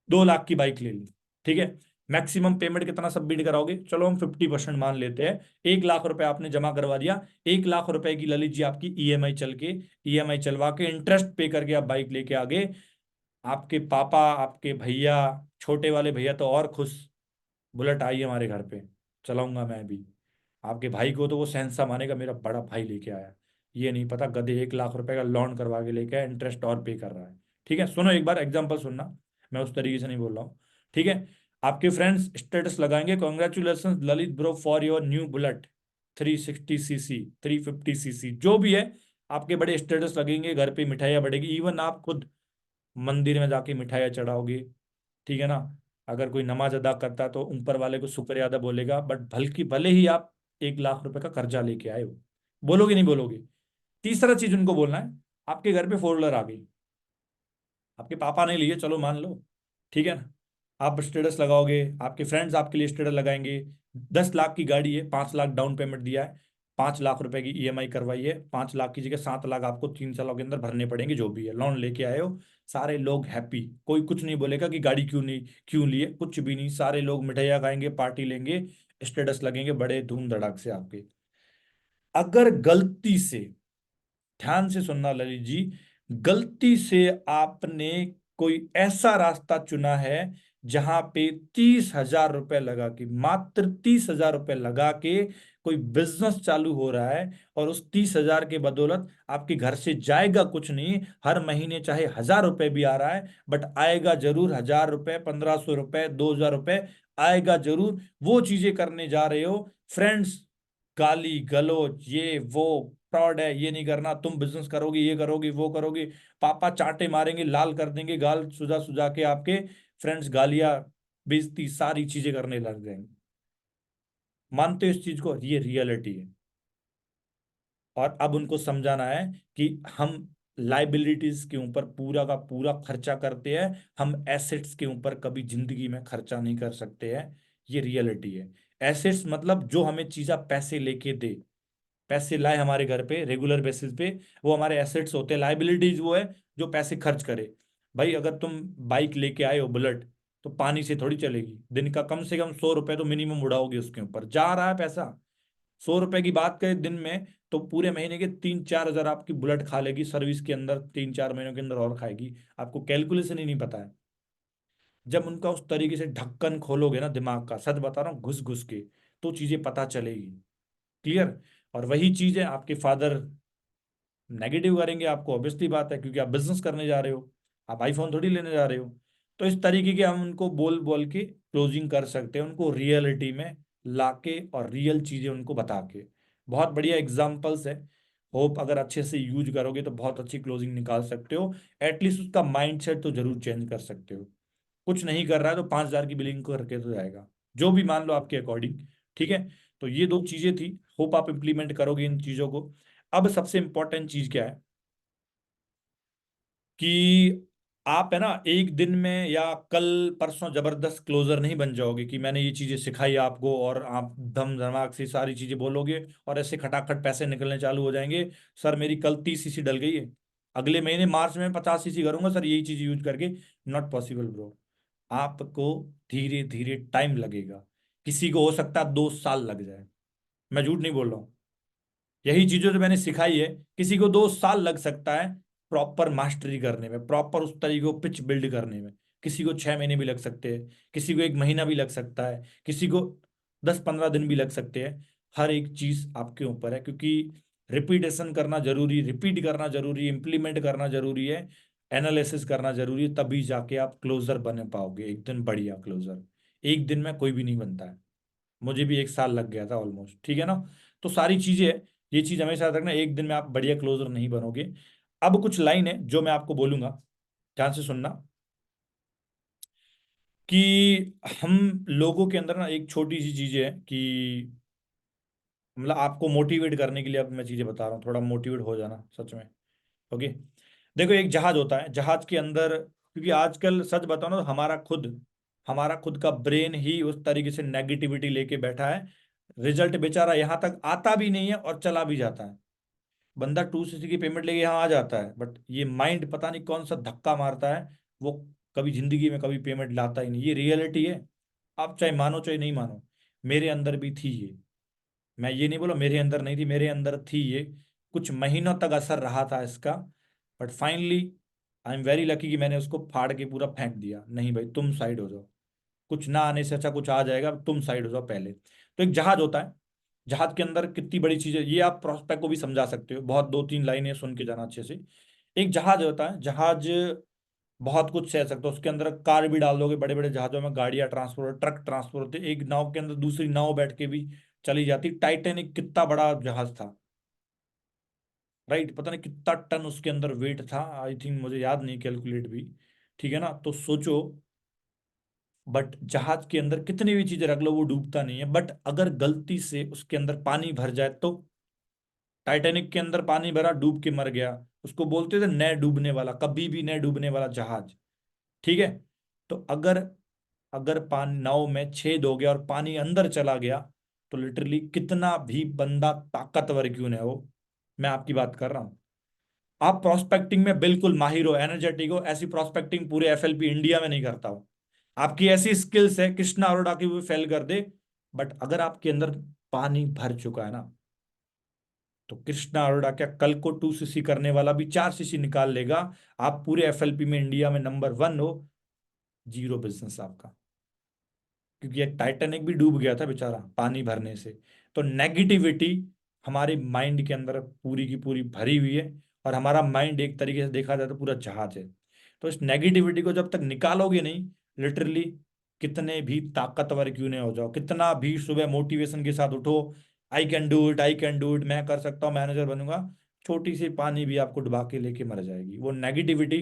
2 लाख की बाइक ले ली, ठीक है? मैक्सिमम पेमेंट कितना सबमिट कराओगे? चलो हम 50% मान लेते हैं, 1 लाख रुपए आपने जमा करवा दिया, 1 लाख रुपए की ललित जी आपकी ईएमआई चल के, ईएमआई चलवा के इंटरेस्ट पे करके आप बाइक लेके आ गए। आपके पापा, आपके भैया, छोटे वाले भैया तो और खुश, बुलेट आई हमारे घर पे, चलाऊंगा मैं भी। आपके भाई को तो वो सहनसा मानेगा, मेरा बड़ा भाई लेके आया। ये नहीं पता गधे 1 लाख रुपए का लोन करवा के लेके आया, इंटरेस्ट और पे कर रहा है। ठीक है, सुनो एक बार एग्जांपल सुनना, मैं उस तरीके से नहीं बोल रहा हूँ, ठीक है? आपके फ्रेंड्स स्टेटस लगाएंगे, congratulation Lalit bro for your new bullet 360cc, 350cc, जो भी है, आपके बड़े स्टेटस लगेंगे, घर पे मिठाइयाँ बढ़ेगी, इवन आप खुद मंदिर में जाके मिठाइयाँ चढ़ाओगे, ठीक है ना? अगर कोई नमाज अदा करता है तो ऊपर वाले को शुक्र अदा बोलेगा, बट भले ही आप 1 लाख रुपए का कर्जा लेके आए हो, बोलोगे नहीं बोलोगे? तीसरा चीज उनको बोलना है, आपके घर पे फोर व्हीलर आ गई, आपके पापा ने लिए, चलो मान लो, ठीक है ना, आप स्टेटस लगाओगे, आपके फ्रेंड्स आपके लिए स्टेटस लगाएंगे, 10 लाख की गाड़ी है, 5 लाख डाउन पेमेंट दिया है, 5 लाख रुपए की ईएमआई करवाई है, 5 लाख की जगह 7 लाख आपको 3 सालों के अंदर भरने पड़ेंगे, जो भी है लोन लेके आए हो, सारे लोग हैप्पी, कोई कुछ नहीं बोलेगा कि गाड़ी क्यों नहीं, क्यों लिए, कुछ भी नहीं, सारे लोग मिठाइयाँ खाएंगे, पार्टी लेंगे, स्टेटस लगेंगे बड़े धूम धड़ाक से आपके। अगर गलती से, ध्यान से सुनना ललित जी, गलती से आपने कोई ऐसा रास्ता चुना है जहां पे 30,000 रुपए लगा के, मात्र 30,000 रुपए लगा के कोई बिजनेस चालू हो रहा है, और उस 30,000 के बदौलत आपके घर से जाएगा कुछ नहीं, हर महीने चाहे 1,000 रुपए भी आ रहा है, बट आएगा जरूर 1,000 रुपए, 1,500 रुपए, 2,000 रुपए, आएगा जरूर, वो चीजें करने जा रहे हो फ्रेंड्स, गाली गलौज ये वो, फ्रॉड है, ये नहीं करना, तुम बिजनेस करोगे, ये करोगे, वो करोगे, पापा चांटे मारेंगे, लाल कर देंगे, गाल सुझा सुझा के आपके, फ्रेंड्स गालियां, बेइज्जती, सारी चीजें करने लग जाएंगे। मानते हो इस चीज को? ये रियलिटी है। और अब उनको समझाना है कि हम लाइबिलिटीज के ऊपर पूरा का पूरा खर्चा करते हैं, हम एसेट्स के ऊपर कभी जिंदगी में खर्चा नहीं कर सकते हैं। ये रियलिटी है। एसेट्स मतलब जो हमें चीजा पैसे लेके दे, पैसे लाए हमारे घर पे रेगुलर बेसिस पे, वो हमारे एसेट्स होते हैं। लाइबिलिटीज वो है जो पैसे खर्च करे। भाई अगर तुम बाइक लेके आए हो बुलेट, तो पानी से थोड़ी चलेगी, दिन का कम से कम 100 रुपए तो मिनिमम उड़ाओगे उसके ऊपर, जा रहा है पैसा। 100 रुपए की बात करें दिन में, तो पूरे महीने के 3-4 हजार आपकी बुलेट खा लेगी सर्विस के अंदर, 3-4 महीनों के अंदर और खाएगी। आपको कैलकुलेशन ही नहीं पता है। जब उनका उस तरीके से ढक्कन खोलोगे ना दिमाग का, सच बता रहा हूँ, घुस घुस के, तो चीजें पता चलेगी। क्लियर? और वही चीज है, आपके फादर नेगेटिव करेंगे आपको, ऑब्वियसली बात है, क्योंकि आप बिजनेस करने जा रहे हो, आप आईफोन थोड़ी लेने जा रहे हो। तो इस तरीके के हम उनको बोल बोल के क्लोजिंग कर सकते हैं, उनको रियलिटी में लाके और रियल चीजें उनको बता के। बहुत बढ़िया एग्जाम्पल्स है। होप अगर अच्छे से यूज करोगे तो बहुत अच्छी क्लोजिंग निकाल सकते हो। एटलीस्ट उसका माइंडसेट तो जरूर चेंज कर सकते हो। कुछ नहीं कर रहा है तो 5,000 की बिलिंग करके तो जाएगा, जो भी मान लो आपके अकॉर्डिंग। ठीक है? तो ये दो चीजें थी, होप आप इंप्लीमेंट करोगे इन चीजों को। अब सबसे इंपॉर्टेंट चीज क्या है कि आप है ना एक दिन में या कल परसों जबरदस्त क्लोजर नहीं बन जाओगे कि मैंने ये चीजें सिखाई आपको और आप धम धमाक से सारी चीजें बोलोगे और ऐसे खटाखट पैसे निकलने चालू हो जाएंगे। सर मेरी कल 30 सीसी डल गई है, अगले महीने मार्च में 50 सीसी करूंगा सर यही चीज यूज करके। Not possible bro. आपको धीरे धीरे टाइम लगेगा। किसी को हो सकता है 2 साल लग जाए, मैं झूठ नहीं बोल रहा हूँ। यही चीजों जो मैंने सिखाई है, किसी को 2 साल लग सकता है प्रॉपर मास्टरी करने में, प्रॉपर उस तरीके को पिच बिल्ड करने में। किसी को 6 महीने भी लग सकते हैं, किसी को 1 महीना भी लग सकता है, किसी को 10-15 दिन भी लग सकते हैं। हर एक चीज आपके ऊपर है, क्योंकि रिपीटेशन करना जरूरी, रिपीट करना जरूरी, इंप्लीमेंट करना जरूरी है, एनालिसिस करना जरूरी है, तभी जाके आप क्लोजर बन पाओगे एक दिन, बढ़िया क्लोजर। एक दिन में कोई भी नहीं बनता है। मुझे भी 1 साल लग गया था ऑलमोस्ट, ठीक है ना? तो सारी चीजें है, ये चीज हमेशा याद रखना, एक दिन में आप बढ़िया क्लोजर नहीं बनोगे। अब कुछ लाइन है जो मैं आपको बोलूंगा, ध्यान से सुनना, कि हम लोगों के अंदर ना एक छोटी सी चीज है कि, मतलब आपको मोटिवेट करने के लिए अब मैं चीजें बता रहा हूँ, थोड़ा मोटिवेट हो जाना सच में। ओके? देखो एक जहाज होता है, जहाज के अंदर, क्योंकि आजकल सच बताओ ना तो हमारा खुद का ब्रेन ही उस तरीके से नेगेटिविटी लेके बैठा है। रिजल्ट बेचारा यहाँ तक आता भी नहीं है और चला भी जाता है। बंदा 2 सीसी की पेमेंट लेके यहाँ आ जाता है, बट ये माइंड पता नहीं कौन सा धक्का मारता है, वो कभी जिंदगी में कभी पेमेंट लाता ही नहीं। ये रियलिटी है, आप चाहे मानो चाहे नहीं मानो। मेरे अंदर भी थी ये, मैं ये नहीं बोला मेरे अंदर नहीं थी, मेरे अंदर थी ये। कुछ महीनों तक असर रहा था इसका, but finally I am very lucky कि मैंने उसको फाड़ के पूरा फेंक दिया। नहीं भाई, तुम साइड हो जाओ, कुछ ना आने से अच्छा कुछ आ जाएगा, तुम साइड हो जाओ पहले। तो एक जहाज होता है, जहाज के अंदर कितनी बड़ी चीज है ये आप प्रोस्पेक्ट को भी समझा सकते हो, बहुत 2-3 लाइनें सुन के जाना अच्छे से। एक जहाज होता है, जहाज बहुत कुछ सह सकता है, उसके अंदर कार भी डाल दोगे, बड़े बड़े जहाजों में गाड़ियां ट्रांसपोर्ट, ट्रक ट्रांसपोर्ट होते, एक नाव के अंदर दूसरी नाव बैठ के भी चली जाती। टाइटैनिक कितना बड़ा जहाज था, राइट? पता नहीं कितना टन उसके अंदर वेट था, आई थिंक, मुझे याद नहीं कैलकुलेट भी। ठीक है ना? तो सोचो, बट जहाज के अंदर कितनी भी चीजें रख लो वो डूबता नहीं है, बट अगर गलती से उसके अंदर पानी भर जाए तो टाइटैनिक के अंदर पानी भरा, डूब के मर गया, उसको बोलते थे न डूबने वाला, कभी भी न डूबने वाला जहाज। ठीक है। तो अगर अगर पानी नाव में छेद हो गया और पानी अंदर चला गया, तो लिटरली कितना भी बंदा ताकतवर क्यों न हो, मैं आपकी बात कर रहा हूं, आप प्रोस्पेक्टिंग में बिल्कुल माहिर हो, एनर्जेटिक हो, ऐसी प्रोस्पेक्टिंग पूरे एफएलपी इंडिया में नहीं करता हो। आपकी ऐसी स्किल्स है, कृष्णा अरोड़ा की वो फेल कर दे, बट अगर आपके अंदर पानी भर चुका है ना, तो कृष्णा अरोड़ा क्या कल को 2 सीसी करने वाला भी 4 सीसी निकाल लेगा। आप पूरे एफएलपी में इंडिया में नंबर 1 हो, जीरो बिजनेस आपका। क्योंकि एक टाइटैनिक भी डूब गया था बेचारा पानी भरने से। तो नेगेटिविटी हमारे माइंड के अंदर पूरी की पूरी भरी हुई है, और हमारा माइंड एक तरीके से देखा जाए तो पूरा जहाज है। तो इस नेगेटिविटी को जब तक निकालोगे नहीं, लिटरली कितने भी ताकतवर क्यों नहीं हो जाओ, कितना भी सुबह मोटिवेशन के साथ उठो, I can do it, I can do it, मैं कर सकता हूँ, मैनेजर बनूंगा, छोटी सी पानी भी आपको डुबा के लेके मर जाएगी। वो नेगेटिविटी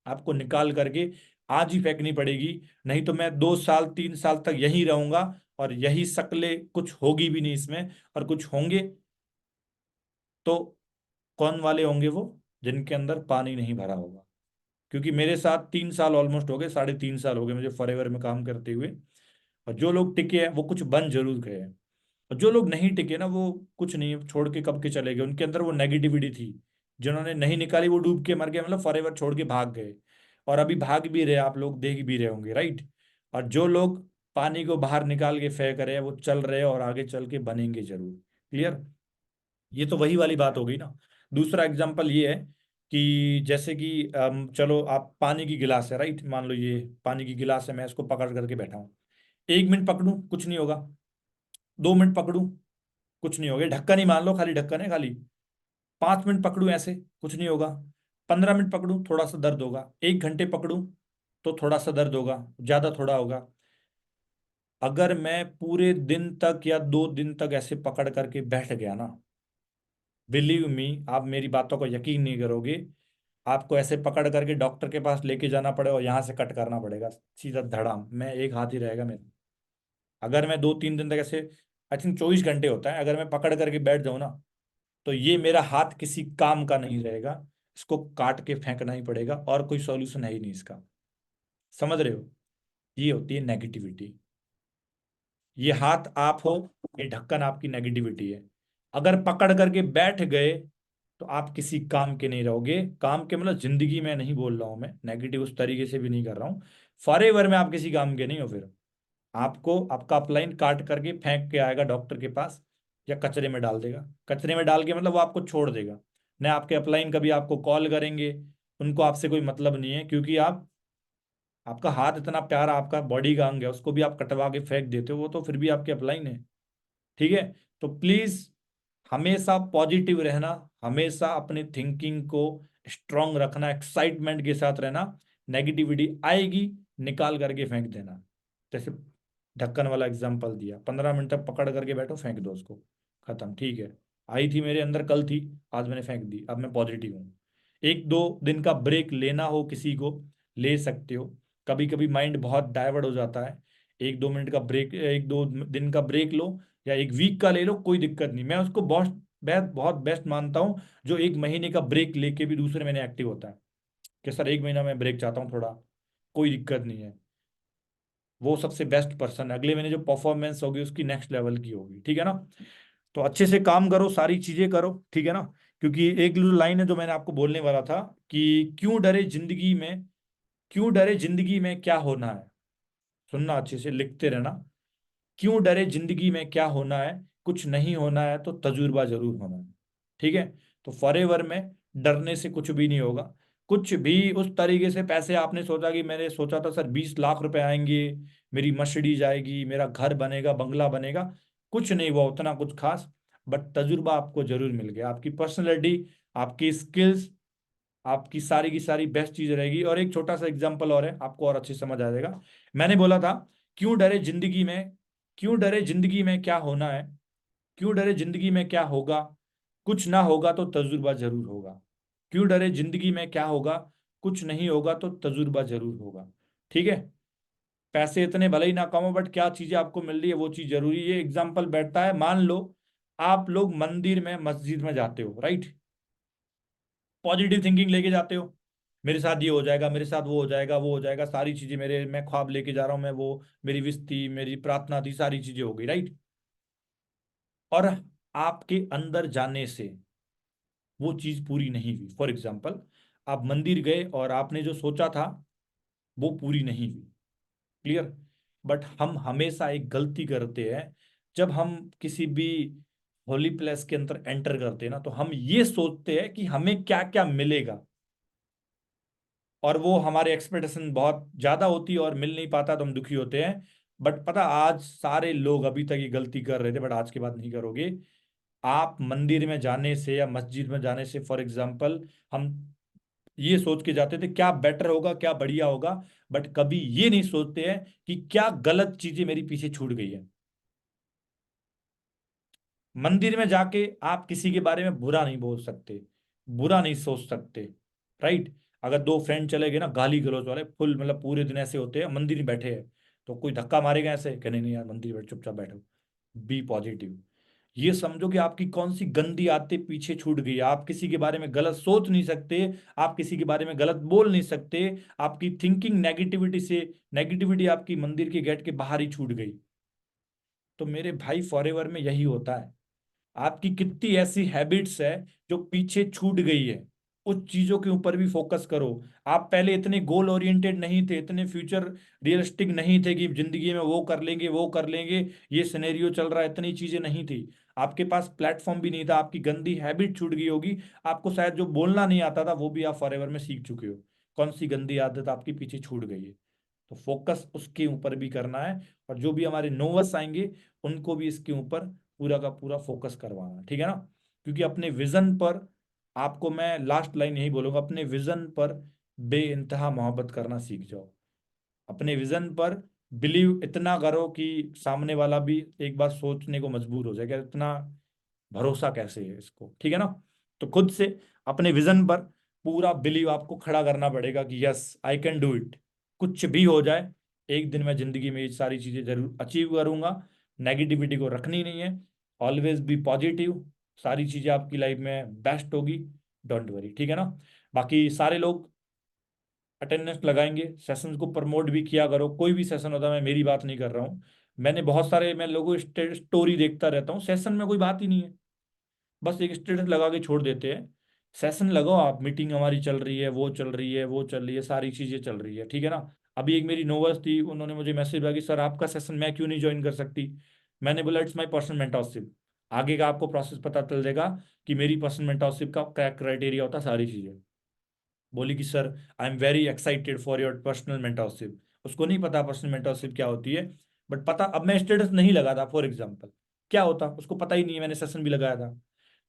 आपको निकाल करके आज ही फेंकनी पड़ेगी, नहीं तो मैं 2 साल 3 साल तक यहीं रहूंगा, और यही शक्लें, कुछ होगी भी नहीं इसमें, और कुछ होंगे तो कौन वाले होंगे वो, जिनके अंदर पानी नहीं भरा होगा। क्योंकि मेरे साथ 3 साल ऑलमोस्ट हो गए, 3.5 साल हो गए मुझे फॉरएवर में काम करते हुए, और जो लोग टिके हैं वो कुछ बन जरूर गए हैं, और जो लोग नहीं टिके ना, वो कुछ नहीं, छोड़ के कब के चले गए, उनके अंदर वो नेगेटिविटी थी, जिन्होंने नहीं निकाली वो डूब के मर गए, मतलब फॉरएवर छोड़ के भाग गए, और अभी भाग भी रहे, आप लोग देख भी रहे होंगे, राइट। और जो लोग पानी को बाहर निकाल के फेंक रहे हैं, वो चल रहे हैं और आगे चल के बनेंगे जरूर। क्लियर। ये तो वही वाली बात हो गई ना। दूसरा एग्जांपल ये है कि जैसे कि चलो आप पानी की गिलास है, राइट, मान लो ये पानी की गिलास है, मैं इसको पकड़ करके बैठा हूँ, 1 मिनट पकड़ूं कुछ नहीं होगा, 2 मिनट पकड़ूं कुछ नहीं होगा, ढक्कन ही मान लो, खाली ढक्कन है खाली, 5 मिनट पकड़ूं ऐसे कुछ नहीं होगा, 15 मिनट पकड़ूं थोड़ा सा दर्द होगा, 1 घंटे पकड़ूं तो थोड़ा सा दर्द होगा, ज्यादा थोड़ा होगा। अगर मैं पूरे दिन तक या 2 दिन तक ऐसे पकड़ करके बैठ गया ना, बिलीव मी, आप मेरी बातों को यकीन नहीं करोगे, आपको ऐसे पकड़ करके डॉक्टर के पास लेके जाना पड़ेगा और यहाँ से कट करना पड़ेगा सीधा धड़ाम, मैं एक हाथ ही रहेगा मेरा। अगर मैं 2-3 दिन तक ऐसे, आई थिंक 24 घंटे होता है, अगर मैं पकड़ करके बैठ जाऊं ना, तो ये मेरा हाथ किसी काम का नहीं रहेगा, इसको काट के फेंकना ही पड़ेगा, और कोई सॉल्यूशन है ही नहीं इसका। समझ रहे हो, ये होती है नेगेटिविटी। ये हाथ आप हो, ये ढक्कन आपकी नेगेटिविटी है। अगर पकड़ करके बैठ गए तो आप किसी काम के नहीं रहोगे, काम के मतलब जिंदगी में नहीं बोल रहा हूं मैं, नेगेटिव उस तरीके से भी नहीं कर रहा हूँ, फॉरएवर में आप किसी काम के नहीं हो फिर। आपको आपका अपलाइन काट करके फेंक के आएगा डॉक्टर के पास, या कचरे में डाल देगा, कचरे में डाल के मतलब वो आपको छोड़ देगा, न आपके अपलाइन कभी आपको कॉल करेंगे, उनको आपसे कोई मतलब नहीं है, क्योंकि आप, आपका हाथ इतना प्यारा, आपका बॉडी का अंग है, उसको भी आप कटवा के फेंक देते हो, वो तो फिर भी आपके अपलाइन है। ठीक है। तो प्लीज हमेशा पॉजिटिव रहना, हमेशा अपनी थिंकिंग को स्ट्रांग रखना, एक्साइटमेंट के साथ रहना, नेगेटिविटी आएगी निकाल करके फेंक देना। जैसे ढक्कन वाला एग्जांपल दिया, 15 मिनट तक पकड़ करके बैठो, फेंक दो उसको, खत्म, ठीक है। आई थी मेरे अंदर, कल थी, आज मैंने फेंक दी, अब मैं पॉजिटिव हूँ। 1-2 दिन का ब्रेक लेना हो किसी को, ले सकते हो, कभी कभी माइंड बहुत डाइवर्ट हो जाता है, 1-2 मिनट का ब्रेक, 1-2 दिन का ब्रेक लो, या 1 वीक का ले लो, कोई दिक्कत नहीं, मैं उसको बहुत बहुत बेस्ट मानता हूँ, जो 1 महीने का ब्रेक लेके भी दूसरे महीने एक्टिव होता है, कि सर 1 महीना मैं ब्रेक चाहता हूँ थोड़ा, कोई दिक्कत नहीं है, वो सबसे बेस्ट पर्सन है, अगले महीने जो परफॉर्मेंस होगी उसकी नेक्स्ट लेवल की होगी। ठीक है ना। तो अच्छे से काम करो, सारी चीजें करो, ठीक है ना। क्योंकि एक जो लाइन है जो मैंने आपको बोलने वाला था, कि क्यों डरे जिंदगी में, क्यों डरे जिंदगी में क्या होना है, सुनना अच्छे से, लिखते रहना, क्यों डरे जिंदगी में क्या होना है, कुछ नहीं होना है तो तजुर्बा जरूर होना है। ठीक है। तो फॉरएवर में डरने से कुछ भी नहीं होगा, कुछ भी उस तरीके से पैसे आपने सोचा कि मैंने सोचा था सर 20 लाख रुपए आएंगे, मेरी मर्सिडीज आएगी, मेरा घर बनेगा, बंगला बनेगा, कुछ नहीं हुआ उतना कुछ खास, बट तजुर्बा आपको जरूर मिल गया, आपकी पर्सनैलिटी, आपकी स्किल्स, आपकी सारी की सारी बेस्ट चीज रहेगी। और एक छोटा सा एग्जांपल और है, आपको और अच्छे से समझ आ जाएगा। मैंने बोला था, क्यों डरे जिंदगी में, क्यों डरे जिंदगी में क्या होना है, क्यों डरे जिंदगी में क्या होगा, कुछ ना होगा तो तजुर्बा जरूर होगा। क्यों डरे जिंदगी में क्या होगा, कुछ नहीं होगा तो तजुर्बा जरूर होगा। ठीक है। पैसे इतने भले ही ना कमाओ, बट क्या चीजें आपको मिल रही है वो चीज जरूरी है। एग्जाम्पल बैठता है, मान लो आप लोग मंदिर में मस्जिद में जाते हो, राइट? पॉजिटिव थिंकिंग लेके जाते हो, मेरे साथ ये हो जाएगा, मेरे साथ वो हो जाएगा, वो हो जाएगा, सारी चीजें मेरे, मैं ख्वाब लेके जा रहा हूँ, मैं वो, मेरी विश थी, मेरी प्रार्थना थी, सारी चीजें हो गई, राइट? और आपके अंदर जाने से वो चीज पूरी नहीं हुई। फॉर एग्जाम्पल, आप मंदिर गए और आपने जो सोचा था वो पूरी नहीं हुई। क्लियर? बट हम हमेशा एक गलती करते हैं, जब हम किसी भी होली प्लेस के अंदर एंटर करते हैं ना, तो हम ये सोचते हैं कि हमें क्या क्या मिलेगा, और वो हमारे एक्सपेक्टेशन बहुत ज्यादा होती है और मिल नहीं पाता तो हम दुखी होते हैं। बट पता, आज सारे लोग अभी तक ये गलती कर रहे थे, बट आज के बाद नहीं करोगे। आप मंदिर में जाने से या मस्जिद में जाने से, फॉर एग्जाम्पल, हम ये सोच के जाते थे क्या बेटर होगा, क्या बढ़िया होगा, बट कभी ये नहीं सोचते हैं कि क्या गलत चीजें मेरी पीछे छूट गई है। मंदिर में जाके आप किसी के बारे में बुरा नहीं बोल सकते, बुरा नहीं सोच सकते, राइट? अगर दो फ्रेंड चले गए ना गाली गलौज वाले, फुल मतलब पूरे दिन ऐसे होते हैं, मंदिर में बैठे हैं, तो कोई धक्का मारेगा ऐसे, कहने नहीं यार मंदिर में बैठ, चुपचाप बैठो। Be positive. ये समझो कि आपकी कौन सी गंदी आदतें पीछे छूट गई है। आप किसी के बारे में गलत सोच नहीं सकते, आप किसी के बारे में गलत बोल नहीं सकते। आपकी थिंकिंग नेगेटिविटी से, नेगेटिविटी आपकी मंदिर के गेट के बाहर ही छूट गई। तो मेरे भाई, फॉरएवर में यही होता है। आपकी कितनी ऐसी हैबिट्स है जो पीछे छूट गई है, उस चीजों के ऊपर भी फोकस करो। आप पहले इतने गोल ओरिएंटेड नहीं थे, इतने फ्यूचर रियलिस्टिक नहीं थे कि जिंदगी में वो कर लेंगे, वो कर लेंगे, ये सिनेरियो चल रहा है, इतनी चीजें नहीं थी। आपके पास प्लेटफॉर्म भी नहीं था, आपकी गंदी हैबिट छूट गई होगी। आपको शायद जो बोलना नहीं आता था वो भी आप फॉरएवर में सीख चुके हो। कौन सी गंदी आदत आपके पीछे छूट गई है? तो फोकस उसके ऊपर भी करना है। और जो भी हमारे नोवस आएंगे उनको भी इसके ऊपर पूरा का पूरा फोकस करवाना है, ठीक है ना? क्योंकि अपने विजन पर, आपको मैं लास्ट लाइन यही बोलूंगा, अपने विजन पर बे इंतहा मोहब्बत करना सीख जाओ। अपने विजन पर बिलीव इतना करो कि सामने वाला भी एक बार सोचने को मजबूर हो जाएगा, इतना भरोसा कैसे है इसको, ठीक है ना? तो खुद से अपने विजन पर पूरा बिलीव आपको खड़ा करना पड़ेगा कि yes I can do it. कुछ भी हो जाए, एक दिन मैं जिंदगी में ये सारी चीजें जरूर अचीव करूंगा। नेगेटिविटी को रखनी नहीं है, ऑलवेज बी पॉजिटिव। सारी चीजें आपकी लाइफ में बेस्ट होगी, डोंट वरी, ठीक है ना? बाकी सारे लोग अटेंडेंस लगाएंगे, सेशंस को प्रमोट भी किया करो। कोई भी सेशन होता है, मैं मेरी बात नहीं कर रहा हूँ, मैंने बहुत सारे, मैं लोगों स्टोरी देखता रहता हूँ, सेशन में कोई बात ही नहीं है, बस एक स्टेटस लगा के छोड़ देते हैं। सेशन लगाओ आप, मीटिंग हमारी चल रही है, वो चल रही है, वो चल रही है, सारी चीजें चल रही है, ठीक है ना? अभी एक मेरी नोवर्स थी, उन्होंने मुझे मैसेज किया कि सर आपका सेशन मैं क्यों नहीं ज्वाइन कर सकती। मैंने बोला इट्स माय पर्सनल मेंटरशिप, आगे का आपको प्रोसेस पता चल जाएगा कि मेरी पर्सनल मेंटरशिप का क्या क्राइटेरिया होता है, सारी चीजें। बोली कि sir I am very excited for your personal mentorship. उसको नहीं पता पर्सनल मेंटरशिप क्या होती है, बट पता, अब मैं स्टेटस नहीं लगा था फॉर एग्जाम्पल, क्या होता उसको पता ही नहीं है, मैंने सेशन भी लगाया था।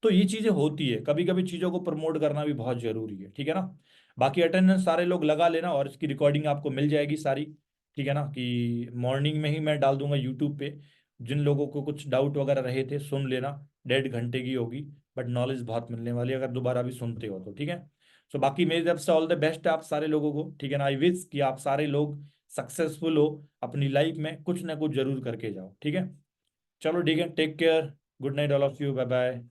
तो ये चीजें होती है, कभी कभी चीजों को प्रमोट करना भी बहुत जरूरी है, ठीक है ना? बाकी अटेंडेंस सारे लोग लगा लेना, और इसकी रिकॉर्डिंग आपको मिल जाएगी सारी, ठीक है ना? कि मॉर्निंग में ही मैं डाल दूंगा यूट्यूब पे। जिन लोगों को कुछ डाउट वगैरह रहे थे सुन लेना, 1.5 घंटे की होगी, बट नॉलेज बहुत मिलने वाली है अगर दोबारा भी सुनते हो तो, ठीक है? सो बाकी मेरी तरफ से ऑल द बेस्ट आप सारे लोगों को, ठीक है ना? आई विश कि आप सारे लोग सक्सेसफुल हो, अपनी लाइफ में कुछ ना कुछ जरूर करके जाओ, ठीक है? चलो ठीक है, take care, good night all of you, bye bye.